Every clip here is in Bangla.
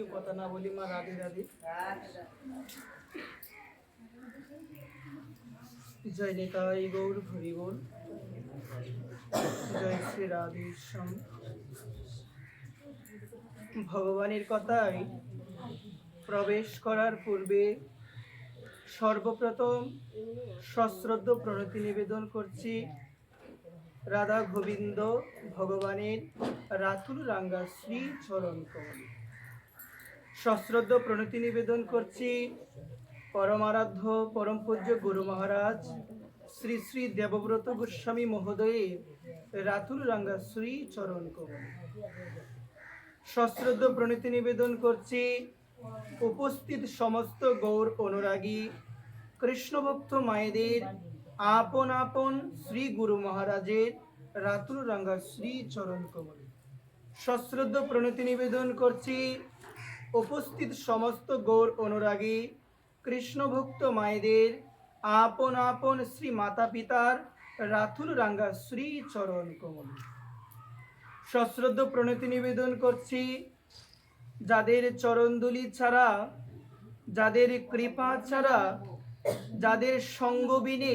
কেউ কথা না বলি। মা রাধে রাধে। জয় নিতাই গৌর হরি বল। জয় শ্রী রাধেশ্যাম। ভগবানের কথায় প্রবেশ করার পূর্বে সর্বপ্রথম সশ্রদ্ধ প্রণতি নিবেদন করছি রাধা গোবিন্দ ভগবানের রাতুল রাঙ্গা শ্রী চরণ কমলে। সশ্রদ্ধ প্রণতি নিবেদন করছি পরমারাধ্য পরম পূজ্য গুরু মহারাজ শ্রী শ্রী দেবব্রত গোস্বামী মহোদয়ের রাতুল রাঙ্গা শ্রী চরণ কমলে। সশ্রদ্ধ প্রণতি নিবেদন করছি উপস্থিত সমস্ত গৌর অনুরাগী কৃষ্ণভক্ত মায়েদের আপন আপন শ্রী গুরু মহারাজের রাতুল রাঙ্গা শ্রী চরণ কমলে। সশ্রদ্ধ প্রণতি নিবেদন করছি উপস্থিত সমস্ত গৌর অনুরাগী কৃষ্ণভক্ত মায়েদের আপন আপন শ্রী মাতা পিতার রাতুল রাঙ্গা শ্রী চরণ কমলে। সশ্রদ্ধ প্রণতি নিবেদন করছি যাদের চরণধুলি ছাড়া, যাদের কৃপা ছাড়া, যাদের সঙ্গ বিনে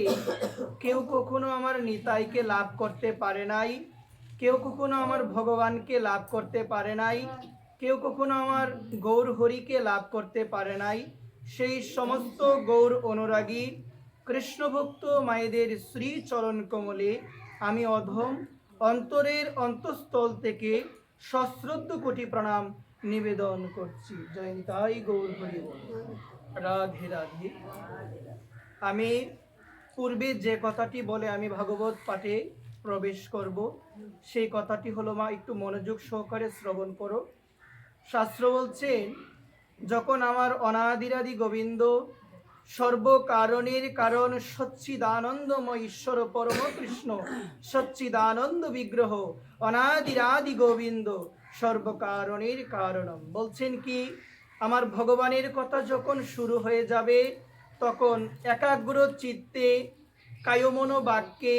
কেউ কখনো আমার নিতাইকে লাভ করতে পারে নাই, কেউ কখনো আমার ভগবানকে লাভ করতে পারে নাই, কেউ কখনো আমার গৌর হরিকে লাভ করতে পারে নাই, সেই সমস্ত গৌর অনুরাগী কৃষ্ণভক্ত মায়েদের শ্রী চরণ কমলে আমি অধম অন্তরের অন্তঃস্থল থেকে সশ্রদ্ধ কোটি প্রণাম নিবেদন করছি। জয় নিতাই গৌর হরি বল। রাধে রাধে। আমি পূর্বে যে কথাটি বলে আমি ভাগবত পাঠে প্রবেশ করব, সেই কথাটি হলো মা একটু মনোযোগ সহকারে শ্রবণ করো। শাস্ত্র বলছেন যখন আমার অনাদিরাদি গোবিন্দ সর্বকারণের কারণ সচ্চিদানন্দময় ঈশ্বর পরম কৃষ্ণ সচ্চিদানন্দ বিগ্রহ অনাদিরাদি গোবিন্দ সর্বকারণের কারণম, বলছেন কি আমার ভগবানের কথা যখন শুরু হয়ে যাবে তখন একাগ্র চিত্তে কায়মন বাক্যে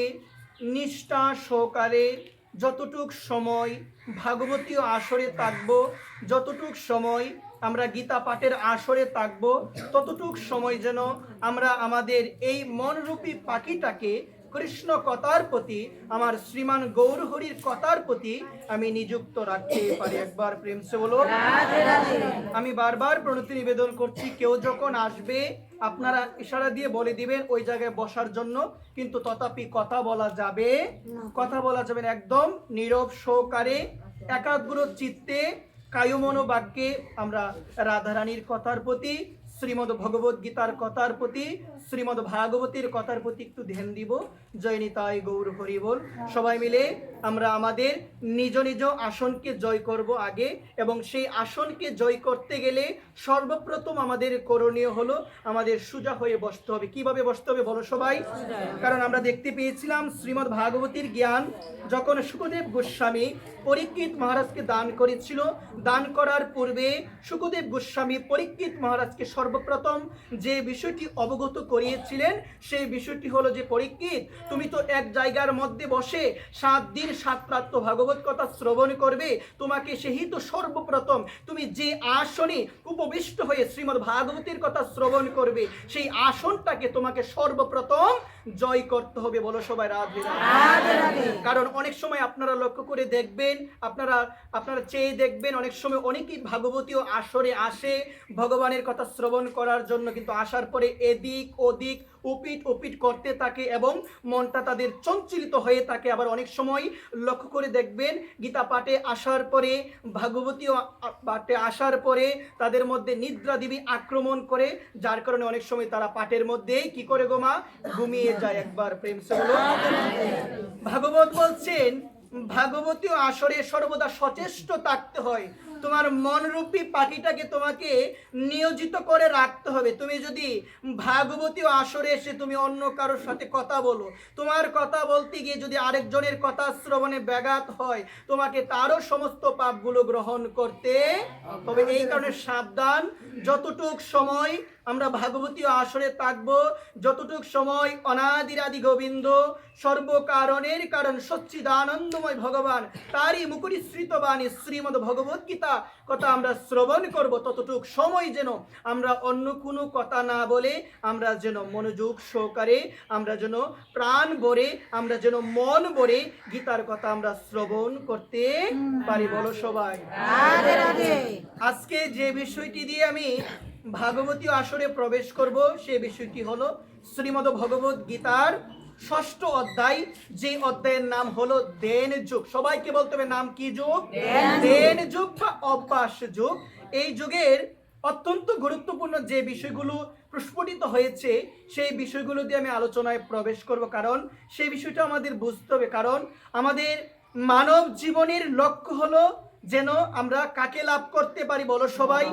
নিষ্ঠা সহকারে যতটুক সময় ভাগবতীয় আসরে থাকব, যতটুক সময় আমরা গীতা পাঠের আসরে থাকব, ততটুক সময় যেন আমরা আমাদের এই মনরূপী পাখিটাকে কৃষ্ণ কথার প্রতি, আমার শ্রীমান গৌর হরির কথার প্রতি আমি নিযুক্ত রাখতে পারি। একবার প্রেম সে বলো। আমি বারবার প্রণতি নিবেদন করছি, কেউ যখন আসবে আপনারা ইশারা দিয়ে বলে দিবেন ওই জায়গায় বসার জন্য, কিন্তু তথাপি কথা বলা যাবে, কথা বলা যাবে না। একদম নীরব সহকারে একাগ্র চিত্তে কায়মন বাক্যে আমরা রাধারানীর কথার প্রতি, শ্রীমদ ভগবত গীতার কথার প্রতি, শ্রীমদ ভাগবতীর কথার প্রতি একটু ধ্যান দিব। জয় নিতাই গৌর হরি বল। সবাই মিলে আমরা আমাদের নিজ নিজ আসনকে জয় করব আগে, এবং সেই আসনকে জয় করতে গেলে সর্বপ্রথম আমাদের করণীয় হলো আমাদের সোজা হয়ে বসতে হবে। কিভাবে বসতে হবে বলো সবাই? কারণ আমরা দেখতে পেয়েছিলাম শ্রীমদ ভাগবতীর জ্ঞান যখন শুকদেব গোস্বামী পরীক্ষিত মহারাজকে দান করেছিল, দান করার পূর্বে শুকদেব গোস্বামী পরীক্ষিত মহারাজকে সর্বপ্রথম যে বিষয়টি অবগত করিয়েছিলেন সেই বিষয়টি হলো যে পরীক্ষিত, তুমি তো এক জায়গার মধ্যে বসে 7 দিন 7 রাত তো ভাগবত কথা শ্রবণ করবে, তোমাকে সেই তো সর্বপ্রথম তুমি যে আসনে উপবিষ্ট হয়ে শ্রীমদ্ ভাগবতীর কথা শ্রবণ করবে সেই আসনটাকে তোমাকে সর্বপ্রথম জয় করতে হবে। বলো সবাই রাধে রাধে। কারণ অনেক সময় আপনারা লক্ষ্য করে দেখবেন, আপনারা চেয়ে দেখবেন, অনেক সময় অনেকেই ভাগবতীয় আসরে আসে ভগবানের কথা শ্রবণ করার জন্য, কিন্তু আসার পরে এদিক ওদিক উপিট উপিট করতে থাকে এবং মনটা তাদের চঞ্চলিত হয়ে থাকে। আবার অনেক সময় লক্ষ্য করে দেখবেন গীতা পাঠে আসার পরে, ভাগবতীয় পাঠে আসার পরে তাদের মধ্যে নিদ্রা দেবী আক্রমণ করে, যার কারণে অনেক সময় তারা পাঠের মধ্যেই কি করে গোমা ঘুমিয়ে যায়। একবার প্রেম সে বলো। ভাগবত বলছেন ভাগবতীয় আসরে সর্বদা সচেষ্ট থাকতে হয়। তোমার মনরূপী পাখিটাকে তোমাকে নিয়োজিত করে রাখতে হবে। তুমি যদি ভাগবতীয় আসরে এসে তুমি অন্য কারোর সাথে কথা বলো, তোমার কথা বলতে গিয়ে যদি আরেকজনের কথা শ্রবণে ব্যাঘাত হয়, তোমাকে তারও সমস্ত পাপগুলো গ্রহণ করতে হবে। এই কারণে সাবধান, যতটুক সময় আমরা ভাগবতীয় আসরে থাকবো যতটুক সময় অনাদিরাদি গোবিন্দ সর্বকারণের কারণ সচ্চিদানন্দময় ভগবান তারই মুকুরিশ্রিত বাণী শ্রীমদ ভগবত গীতা কথা আমরা শ্রবণ করব, ততটুক সময় যেন আমরা অন্য কোনো কথা না বলে আমরা যেন মনোযোগ সহকারে, আমরা যেন প্রাণ ভরে, আমরা যেন মন ভরে গীতার কথা আমরা শ্রবণ করতে পারি। বলো সবাই। আজকে যে বিষয়টি দিয়ে আমি ভাগবতী আসরে প্রবেশ করব সে বিষয়টি হলো শ্রীমদ্ ভগবত গীতার 6ষ্ঠ অধ্যায়, যে অধ্যায়ের নাম হলো দেন যুগ। সবাইকে বলতে হবে নাম কি যুগ? দেন যুগ বা অভ্যাস যুগ। এই যুগের অত্যন্ত গুরুত্বপূর্ণ যে বিষয়গুলো প্রস্ফুটিত হয়েছে সেই বিষয়গুলো দিয়ে আমি আলোচনায় প্রবেশ করব, কারণ সেই বিষয়টা আমাদের বুঝতে হবে। কারণ আমাদের মানব জীবনের লক্ষ্য হলো যেন আমরা কাকে লাভ করতে পারি। বলো সবাই।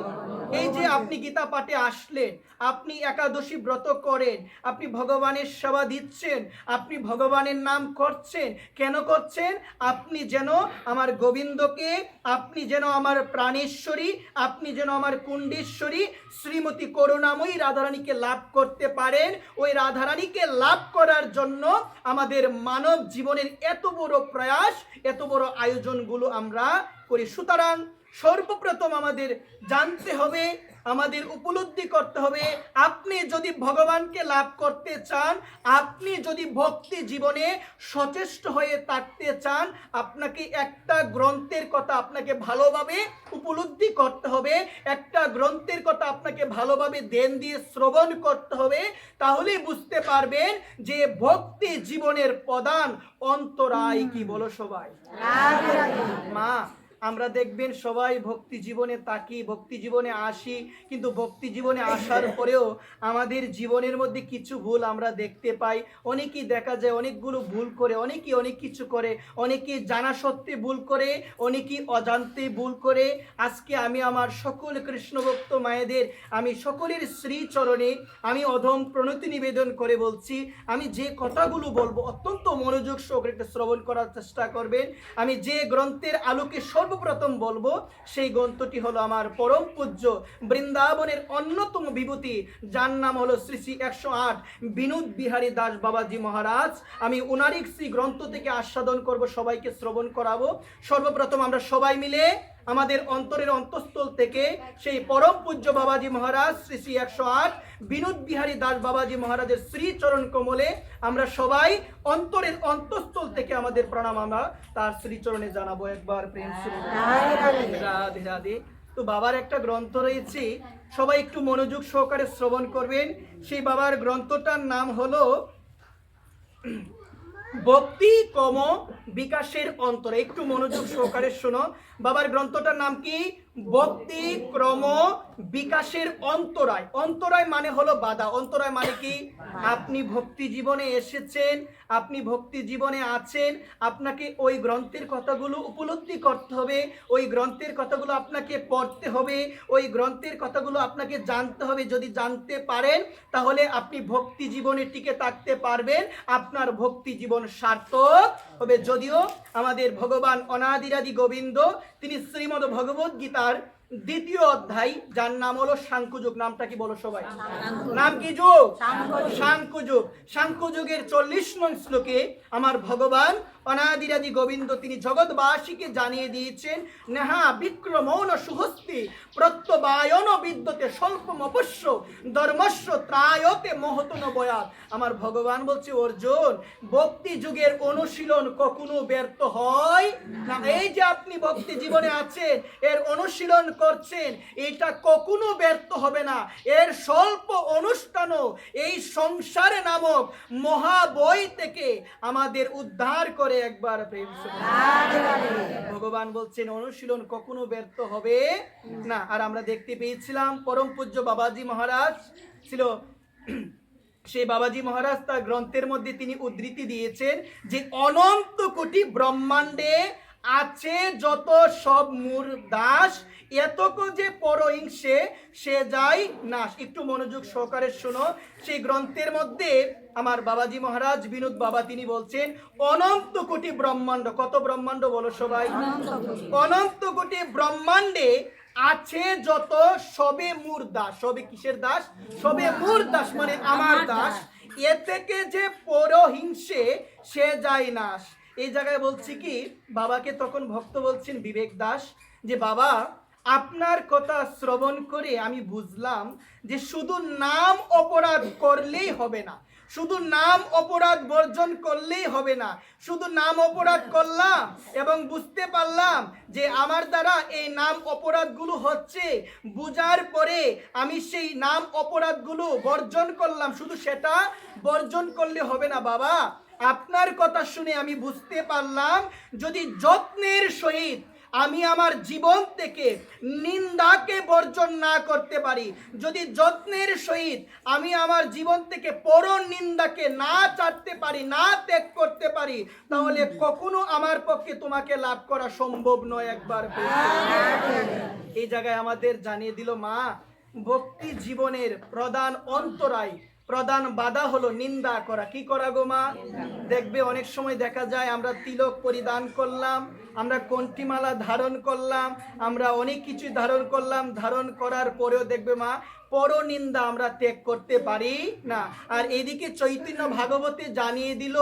এই যে আপনি গীতা পাঠে আসলেন, আপনি একাদশী ব্রত করেন, আপনি ভগবানের সেবা দিচ্ছেন, আপনি ভগবানের নাম করছেন, কেন করছেন? আপনি যেন আমার গোবিন্দকে, আপনি যেন আমার প্রাণেশ্বরী, আপনি যেন আমার কুণ্ডেশ্বরী শ্রীমতী করুণাময়ী রাধারানীকে লাভ করতে পারেন। ওই রাধারানীকে লাভ করার জন্য আমাদের মানব জীবনের এত বড় প্রয়াস, এত বড় আয়োজনগুলো আমরা করি। সুতরাং সর্বপ্রথম আমাদের জানতে হবে, আমাদের উপলব্ধি করতে হবে, আপনি যদি ভগবানকে লাভ করতে চান, আপনি যদি ভক্তি জীবনে সচেষ্ট হয়ে থাকতে চান, আপনাকে একটা গ্রন্থের কথা আপনাকে ভালোভাবে উপলব্ধি করতে হবে, একটা গ্রন্থের কথা আপনাকে ভালোভাবে ধ্যান দিয়ে শ্রবণ করতে হবে। তাহলেই বুঝতে পারবেন যে ভক্তি জীবনের প্রধান অন্তরায় কি। বলো সবাই। মা, আমরা দেখবেন সবাই ভক্তি জীবনে তাকি, ভক্তি জীবনে আসি, কিন্তু ভক্তি জীবনে আসার পরেও আমাদের জীবনের মধ্যে কিছু ভুল আমরা দেখতে পাই। অনেকেই দেখা যায় অনেকগুলো ভুল করে, অনেকেই অনেক কিছু করে, অনেকেই জানা সত্ত্বে ভুল করে, অনেকেই অজান্তে ভুল করে। আজকে আমি আমার সকল কৃষ্ণভক্ত মায়েদের, আমি সকলের শ্রীচরণে আমি অধম প্রণতি নিবেদন করে বলছি, আমি যে কথাগুলো বলবো অত্যন্ত মনোযোগ সহকারে শ্রবণ করার চেষ্টা করবেন। আমি যে গ্রন্থের আলোকে সর্বপ্রথম বলবো সেই গ্রন্থটি হলো আমার পরম পূজ্য বৃন্দাবনের অন্যতম বিভূতি, যার নাম হলো শ্রী শ্রী 108 বিনোদ বিহারী দাস বাবাজি মহারাজ। আমি ওনারই শ্রী গ্রন্থ থেকে আস্বাদন করব, সবাইকে শ্রবণ করাবো। সর্বপ্রথম আমরা সবাই মিলে আমাদের অন্তরের অন্তঃস্থল থেকে সেই পরম পূজ্য বাবাজি মহারাজ শ্রী শ্রী 108 বিনোদ বিহারী দাস বাবাজি মহারাজের শ্রীচরণ কমলে আমরা সবাই অন্তরের অন্তঃস্থল থেকে আমাদের প্রণাম আমরা তার শ্রীচরণে জানাবো। একবার প্রেম রাধে রাধে। তো বাবার একটা গ্রন্থ রয়েছে, সবাই একটু মনোযোগ সহকারে শ্রবণ করবেন। সেই বাবার গ্রন্থটার নাম হলো ভক্তি ক্রম বিকাশের অন্তরায়। একটু মনোযোগ সহকারে শোনো, বাবার গ্রন্থটার নাম কি? ভক্তি ক্রম বিকাশের অন্তরায়। অন্তরায় মানে হলো বাধা। অন্তরায় মানে কি? আপনি ভক্তি জীবনে এসেছেন, আপনি ভক্তি জীবনে আছেন, আপনাকে ওই গ্রন্থের কথাগুলো উপলব্ধি করতে হবে, ওই গ্রন্থের কথাগুলো আপনাকে পড়তে হবে, ওই গ্রন্থের কথাগুলো আপনাকে জানতে হবে। যদি জানতে পারেন তাহলে আপনি ভক্তি জীবনে টিকে থাকতে পারবেন, আপনার ভক্তি জীবন সার্থক হবে। যদিও আমাদের ভগবান অনাদিরাদি গোবিন্দ তিনি শ্রীমদ্ ভগবত গীতার 2য় অধ্যায়, যার নাম হলো সাংখ্যযোগ। নামটা কি বলো সবাই? নাম কি যোগ? সাংখ্যযোগ। সাংখ্যযোগের 40 নং শ্লোকে আমার ভগবান অনাদিরাদি গোবিন্দ তিনি জগৎবাসীকে জানিয়ে দিয়েছেন, নেহা বিক্রমৌন সুহস্তি প্রত্যবায়ন বিদ্যতে স্বল্পম অবশ্য ধর্মস্য ত্রায়তে মহতন বয়াত। আমার ভগবান বলছে, অর্জুন, ভক্তি যুগের অনুশীলন কখনো ব্যর্থ হয় না। এই যে আপনি ভক্তি জীবনে আছেন, এর অনুশীলন করছেন, এটা কখনো ব্যর্থ হবে না। এর স্বল্প অনুষ্ঠানও এই সংসারে নামক মহাবই থেকে আমাদের উদ্ধার করে। একবার প্রেম ভগবান বলছেন অনুশীলন কখনো ব্যর্থ হবে না। আর আমরা দেখতে পেয়েছিলাম পরম পূজ্য বাবাজি মহারাজ ছিল, সেই বাবাজি মহারাজ তার গ্রন্থের মধ্যে তিনি উদ্ধৃতি দিয়েছেন যে অনন্ত কোটি ব্রহ্মাণ্ডে আছে যত সব মূর দাস, এতক যে পরহিংসে সে যাই নাশ। একটু মনোযোগ সহকারে শোনো, সেই গ্রন্থের মধ্যে আমার বাবাজি মহারাজ বিনোদ বাবা তিনি বলছেন অনন্ত কোটি ব্রহ্মাণ্ড। কত ব্রহ্মাণ্ড বলো সবাই? অনন্ত কোটি ব্রহ্মাণ্ডে আছে যত সবে মোর দাস। সবে কিসের দাস? সবে মোর দাস মানে আমার দাস। এ থেকে যে পরহিংসে সে যায় নাশ। এই জায়গায় বলছি কি, বাবাকে তখন ভক্ত বলছেন বিবেক দাস যে বাবা, আপনার কথা শ্রবণ করে আমি বুঝলাম যে শুধু নাম অপরাধ করলেই হবে না, শুধু নাম অপরাধ বর্জন করলেই হবে না। শুধু নাম অপরাধ করলাম এবং বুঝতে পারলাম যে আমার দ্বারা এই নাম অপরাধগুলো হচ্ছে, বুঝার পরে আমি সেই নাম অপরাধগুলো বর্জন করলাম, শুধু সেটা বর্জন করলে হবে না বাবা। আপনার কথা শুনে আমি বুঝতে পারলাম যদি যত্নের সহিত আমি আমার জীবন থেকে নিন্দাকে বর্জন না করতে পারি, যদি যত্নের সহিত আমি আমার জীবন থেকে পর নিন্দাকে না ছাড়তে পারি, না ত্যাগ করতে পারি, তাহলে কখনো আমার পক্ষে তোমাকে লাভ করা সম্ভব নয়। একবার এই জায়গায় আমাদের জানিয়ে দিল মা, ভক্তি জীবনের প্রধান অন্তরায়, প্রধান বাধা হলো নিন্দা করা। কি করা গো মা? দেখবে অনেক সময় দেখা যায় আমরা তিলক পরিধান করলাম, আমরা কণ্ঠিমালা ধারণ করলাম, আমরা অনেক কিছু ধারণ করলাম, ধারণ করার পরেও দেখবে মা পরনিন্দা আমরা ত্যাগ করতে পারি না। আর এদিকে চৈতন্য ভাগবতে জানিয়ে দিল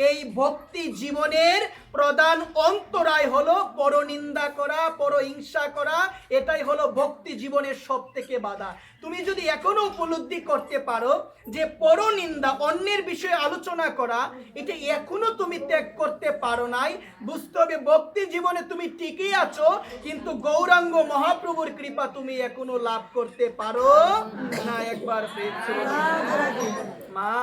এই ভক্তি জীবনের প্রধান অন্তরায় হলো পরনিন্দা করা, পরহিংসা করা। এটাই হলো ভক্তি জীবনের সব থেকে বাধা। তুমি যদি এখনো উপলব্ধি করতে পারো যে পরনিন্দা, অন্যের বিষয়ে আলোচনা করা, এটা এখনো তুমি ত্যাগ করতে পারো নাই, বুঝতে হবে ভক্তি জীবনে তুমি টিকে আছো, কিন্তু গৌরাঙ্গ মহাপ্রভুর কৃপা তুমি এখনো লাভ করতে পারো না। একবার মা,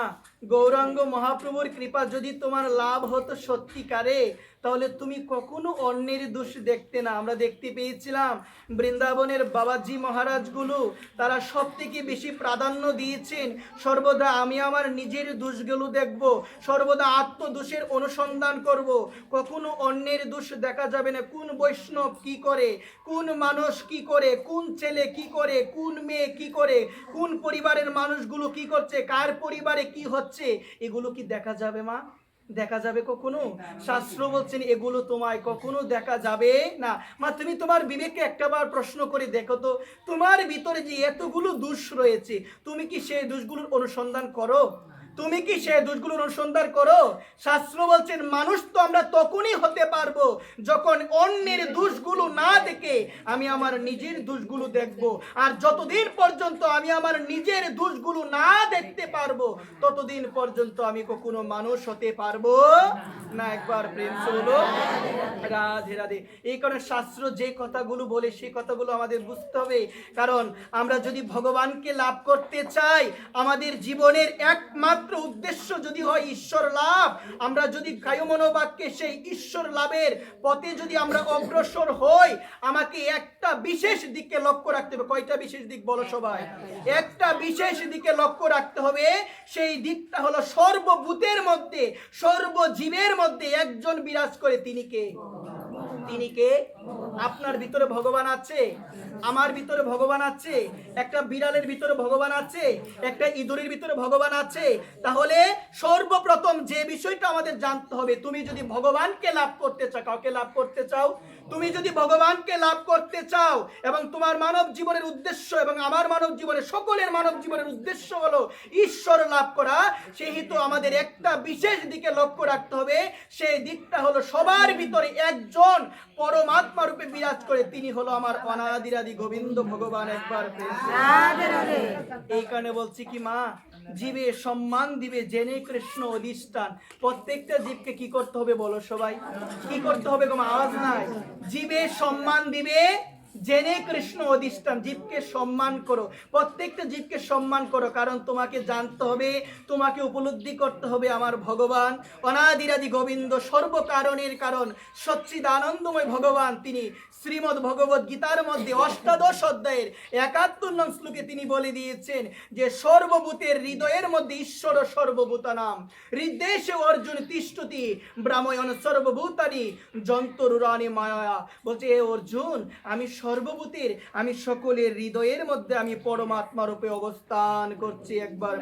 গৌরাঙ্গ মহাপ্রভুর কৃপা যদি তোমার লাভ হতো সত্যিকারে, তাহলে তুমি কখনো অন্যের দোষ দেখতে না। আমরা দেখতে পেয়েছিলাম বৃন্দাবনের বাবাজি মহারাজগুলো, তারা সব থেকে বেশি প্রাধান্য দিয়েছেন সর্বদা আমি আমার নিজের দোষগুলো দেখব, সর্বদা আত্মদোষের অনুসন্ধান করব, কখনো অন্যের দোষ দেখা যাবে না। কোন বৈষ্ণব কি করে, কোন মানুষ কি করে, কোন ছেলে কি করে, কোন মেয়ে কি করে, কোন পরিবারের মানুষগুলো কি করছে, কার পরিবারে কি হচ্ছে, এগুলো কি দেখা যাবে মা? দেখা যাবে কখনো? শাস্ত্র বলছেন এগুলো তোমায় কখনো দেখা যাবে না। মা, তুমি তোমার বিবেককে একটাবার প্রশ্ন করে দেখো তো, তোমার ভিতরে যে এতগুলো দোষ রয়েছে, তুমি কি সেই দোষগুলোর অনুসন্ধান করো? তুমি কি সেই দোষগুলোর অনুসন্ধান করো? শাস্ত্র বলছেন মানুষ তো আমরা তখনই হতে পারবো যখন অন্যের দোষগুলো না দেখে আমি আমার নিজের দোষগুলো দেখব। আর যতদিন পর্যন্ত আমি আমার নিজের দোষগুলো না দেখতে পারবো, ততদিন পর্যন্ত আমি কখনো মানুষ হতে পারবো না। একবার প্রেম হলো রাধে রাধে। এই কারণে শাস্ত্র যে কথাগুলো বলে সেই কথাগুলো আমাদের বুঝতে হবে। কারণ আমরা যদি ভগবানকে লাভ করতে চাই, আমাদের জীবনের একমাত্র উদ্দেশ্য যদি হয় ঈশ্বর লাভ, আমরা যদি কায় মনোবাক্যে সেই ঈশ্বর লাভের পথে যদি আমরা অগ্রসর হই, আমাকে একটা বিশেষ দিকে লক্ষ্য রাখতে হবে। কয়টা বিশেষ দিক বলো সবাই? একটা বিশেষ দিকে লক্ষ্য রাখতে হবে। সেই দিকটা হলো সর্বভূতের মধ্যে, সর্বজীবের মধ্যে একজন বিরাজ করে। তিনি কে? তিনি কে? আপনার ভিতরে ভগবান আছে, আমার ভিতরে ভগবান আছে, একটা বিড়ালের ভিতরে ভগবান আছে, একটা ইঁদুরের ভিতরে ভগবান আছে। তাহলে সর্বপ্রথম যে বিষয়টা আমাদের জানতে হবে, তুমি যদি ভগবানকে লাভ করতে চাও, কাউকে লাভ করতে চাও, তুমি যদি ভগবানকে লাভ করতে চাও এবং তোমার মানব জীবনের উদ্দেশ্য এবং আমার মানব জীবনের, সকলের মানব জীবনের উদ্দেশ্য হলো ঈশ্বর লাভ করা, সেহেতু আমাদের একটা বিশেষ দিকে লক্ষ্য রাখতে হবে। সেই দিকটা হলো সবার ভিতরে একজন পরমাত্মা রূপে বিরাজ করে, তিনি হলো আমার অনাদিরাদি গোবিন্দ ভগবান। একবার এই কারণে বলছি কি মা, জীবে সম্মান দিবে জেনে কৃষ্ণ অধিষ্ঠান। প্রত্যেকটা জীবকে কি করতে হবে বলো সবাই? কি করতে হবে গো মা? আওয়াজ নাই। জীবে সম্মান দিবে জেনে কৃষ্ণ অধিষ্ঠান। জীবকে সম্মান করো, প্রত্যেকটা জীবকে সম্মান করো। কারণ তোমাকে জানতে হবে, তোমাকে উপলব্ধি করতে হবে আমার ভগবান অনাদিরাদি গোবিন্দ, সর্বকারণের কারণ, সচ্চিদানন্দময় ভগবান। তিনি শ্রীমদ্ ভগবত গীতার মধ্যে ৮ অধ্যায়ের ৭১ নং শ্লোকে তিনি বলে দিয়েছেন যে সর্বভূতের হৃদয়ের মধ্যে ঈশ্বর সর্বভূতানাম হৃদেশে অর্জুন তিষ্ঠতি ব্রাহ্মণ সর্বভূতানি যন্তরুরানি মায়া। বলছে এ অর্জুন, আমি সর্বভূতের, আমি সকলের হৃদয়ের মধ্যে আমি পরমাত্মা রূপে অবস্থান করছি। একবার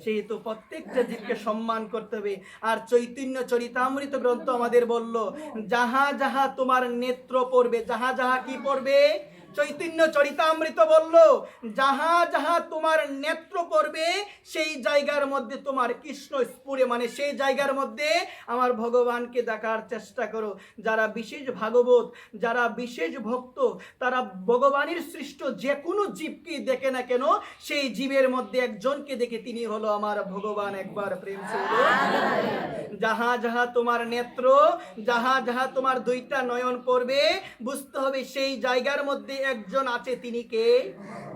সেহেতু প্রত্যেকটা জীবকে সম্মান করতে হবে। আর চৈতন্য চরিতামৃত গ্রন্থ আমাদের বলল, যাহা যাহা তোমার নেত্র পড়বে, যাহা যাহা কি পড়বে, চৈতন্য চরিতামৃত বলল, যাহা যাহা তোমার নেত্র পড়বে সেই জায়গার মধ্যে তোমার কৃষ্ণ স্ফুরে, মানে সেই জায়গার মধ্যে আমার ভগবানকে দেখার চেষ্টা করো। যারা বিশেষ ভাগবত, যারা বিশেষ ভক্ত, তারা ভগবানের সৃষ্ট যে কোনো জীবকে দেখে না কেন, সেই জীবের মধ্যে একজনকে দেখে, তিনি হলো আমার ভগবান। একবার প্রেম সে যাহা যাহা তোমার নেত্র, যাহা যাহা তোমার দুইটা নয়ন পড়বে, বুঝতে হবে সেই জায়গার মধ্যে একজন আছে। তিনি কে?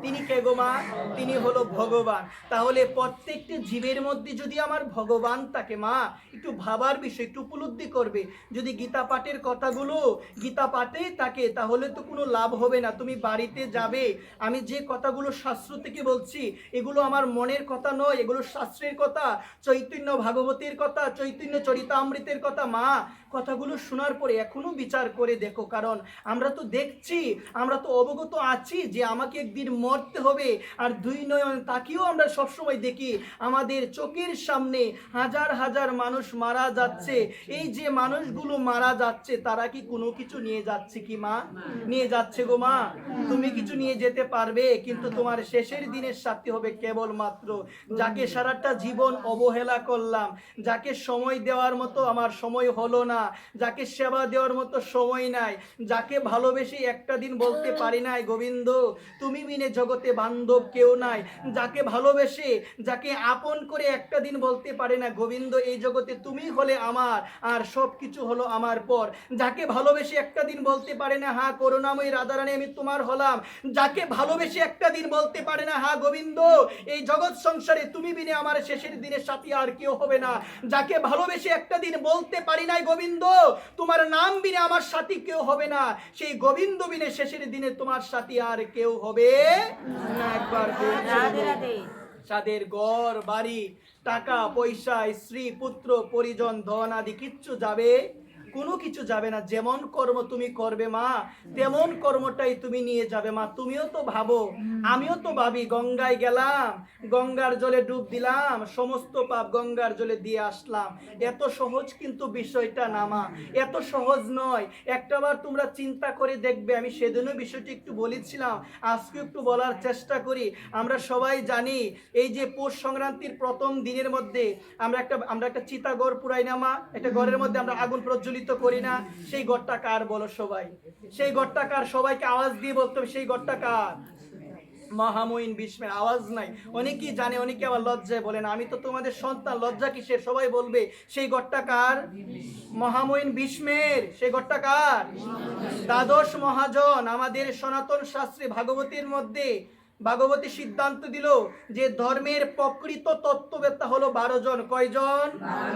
তিনি কে গো মা? তিনি হলো ভগবান। তাহলে প্রত্যেকটি জীবের মধ্যে যদি আমার ভগবান থাকে, মা একটু ভাবার বিষয়, একটু উপলব্ধি করবে। যদি গীতা পাঠের কথাগুলো গীতা পাঠেই থাকে, তাহলে তো কোনো লাভ হবে না। তুমি বাড়িতে যাবে, আমি যে কথাগুলো শাস্ত্র থেকে বলছি, এগুলো আমার মনের কথা নয়, এগুলো শাস্ত্রের কথা, চৈতন্য ভাগবতের কথা, চৈতন্য চরিতামৃতের কথা। মা কথাগুলো শোনার পরে এখনো বিচার করে দেখো, কারণ আমরা তো দেখছি, আমরা তো অবগত আছি যে আমাকে একদিন মরতে হবে। আর দুই নয়ন তাকিয়েও আমরা সবসময় দেখি আমাদের চোখের সামনে হাজার হাজার মানুষ মারা যাচ্ছে। এই যে মানুষগুলো মারা যাচ্ছে, তারা কি কোনো কিছু নিয়ে যাচ্ছে কি মা? নিয়ে যাচ্ছে গো মা? তুমি কিছু নিয়ে যেতে পারবে, কিন্তু তোমার শেষের দিনের সাথী হবে কেবলমাত্র যাকে সারাটা জীবন অবহেলা করলাম, যাকে সময় দেওয়ার মতো আমার সময় হলো না, যাকে সেবা দেওয়ার মতো সময় নাই, যাকে ভালোবেসে একটা দিন বলতে পারি নাই গোবিন্দ তুমি বিনে জগতে বান্ধব কেউ নাই, যাকে ভালোবেসে, যাকে আপন করে একটা দিন বলতে পারে না গোবিন্দ এই জগতে তুমি হলে আমার, আর সব কিছু হলো আমার পর, যাকে ভালোবেসে একটা দিন বলতে পারে না হ্যাঁ করুণাময়ী রাধারানী আমি তোমার হলাম, যাকে ভালোবেসে একটা দিন বলতে পারে না হ্যাঁ গোবিন্দ এই জগৎ সংসারে তুমি বিনে আমার শেষের দিনের সাথী আর কেউ হবে না, যাকে ভালোবেসে একটা দিন বলতে পারি নাই গোবিন্দ তোমার নাম বিনে আমার সাথী কেউ হবে না, সেই গোবিন্দ বিনে শেষের দিনে তোমার সাথী আর কেউ হবে না। একবার যাদের ঘর বাড়ি টাকা পয়সা স্ত্রী পুত্র পরিজন ধন আদি কিচ্ছু যাবে, কোনো কিছু যাবে না। যেমন কর্ম তুমি করবে মা, তেমন কর্মটাই তুমি নিয়ে যাবে মা। তুমিও তো ভাবো, আমিও তো ভাবি, গঙ্গায় গেলাম, গঙ্গার জলে ডুব দিলাম, সমস্ত পাপ গঙ্গার জলে দিয়ে আসলাম। এত সহজ কিন্তু বিষয়টা না মা, এত সহজ নয়। একটাবার তোমরা চিন্তা করে দেখবে, আমি সেদিনও বিষয়টি একটু বলেছিলাম, আজকে একটু বলার চেষ্টা করি। আমরা সবাই জানি এই যে পৌষ সংক্রান্তির প্রথম দিনের মধ্যে আমরা একটা চিতাগড় পুরাই না মা, একটা ঘরের মধ্যে আমরা আগুন প্রজ্বলিত করি না, সেই গড়টা কার বলো সবাই? সেই গড়টা কার? সবাইকে আওয়াজ দিয়ে বলতে হবে সেই গড়টা কার? মহামহিন ভীষ্মের। আওয়াজ নাই, অনেকেই জানে, অনেকে আবার লজ্জায় বলেন আমি তো তোমাদের সন্তান, লজ্জা কিসের? সবাই বলবে সেই গড়টা কার? মহামহিন ভীষ্মের। সেই গড়টা কার? দ্বাদশ মহাজন। আমাদের সনাতন শাস্ত্রে ভাগবতীর মধ্যে ভাগবতী সিদ্ধান্ত দিল যে ধর্মের প্রকৃত তত্ত্ববেত্তা হলো 12 জন। কয়জন?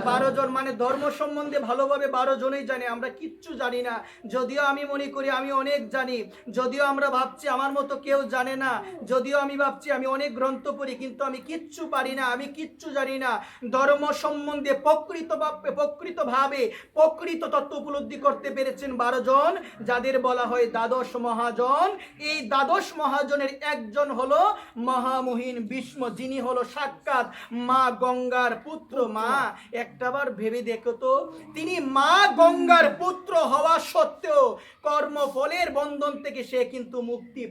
12 জন। মানে ধর্ম সম্বন্ধে ভালোভাবে 12 জনই জানে, আমরা কিচ্ছু জানি না। যদিও আমি মনে করি আমি অনেক জানি, যদিও আমরা ভাবছি আমার মতো কেউ জানে না, যদিও আমি ভাবছি আমি অনেক গ্রন্থ পড়ি, কিন্তু আমি কিচ্ছু পারি না, আমি কিচ্ছু জানি না। ধর্ম সম্বন্ধে প্রকৃতভাবে প্রকৃত তত্ত্ব উপলব্ধি করতে পেরেছেন 12 জন, যাদের বলা হয় দ্বাদশ মহাজন। এই দ্বাদশ মহাজনের একজন হলো মহামহিন ভীষ্ম, যিনি হলো সাক্ষাৎ মা গঙ্গার পুত্র। মা একটাবার ভেবে দেখো তো, তিনি মা গঙ্গার পুত্র হওয়া সত্ত্বেও কর্মফলের বন্ধন থেকে সে কিন্তু মুক্তি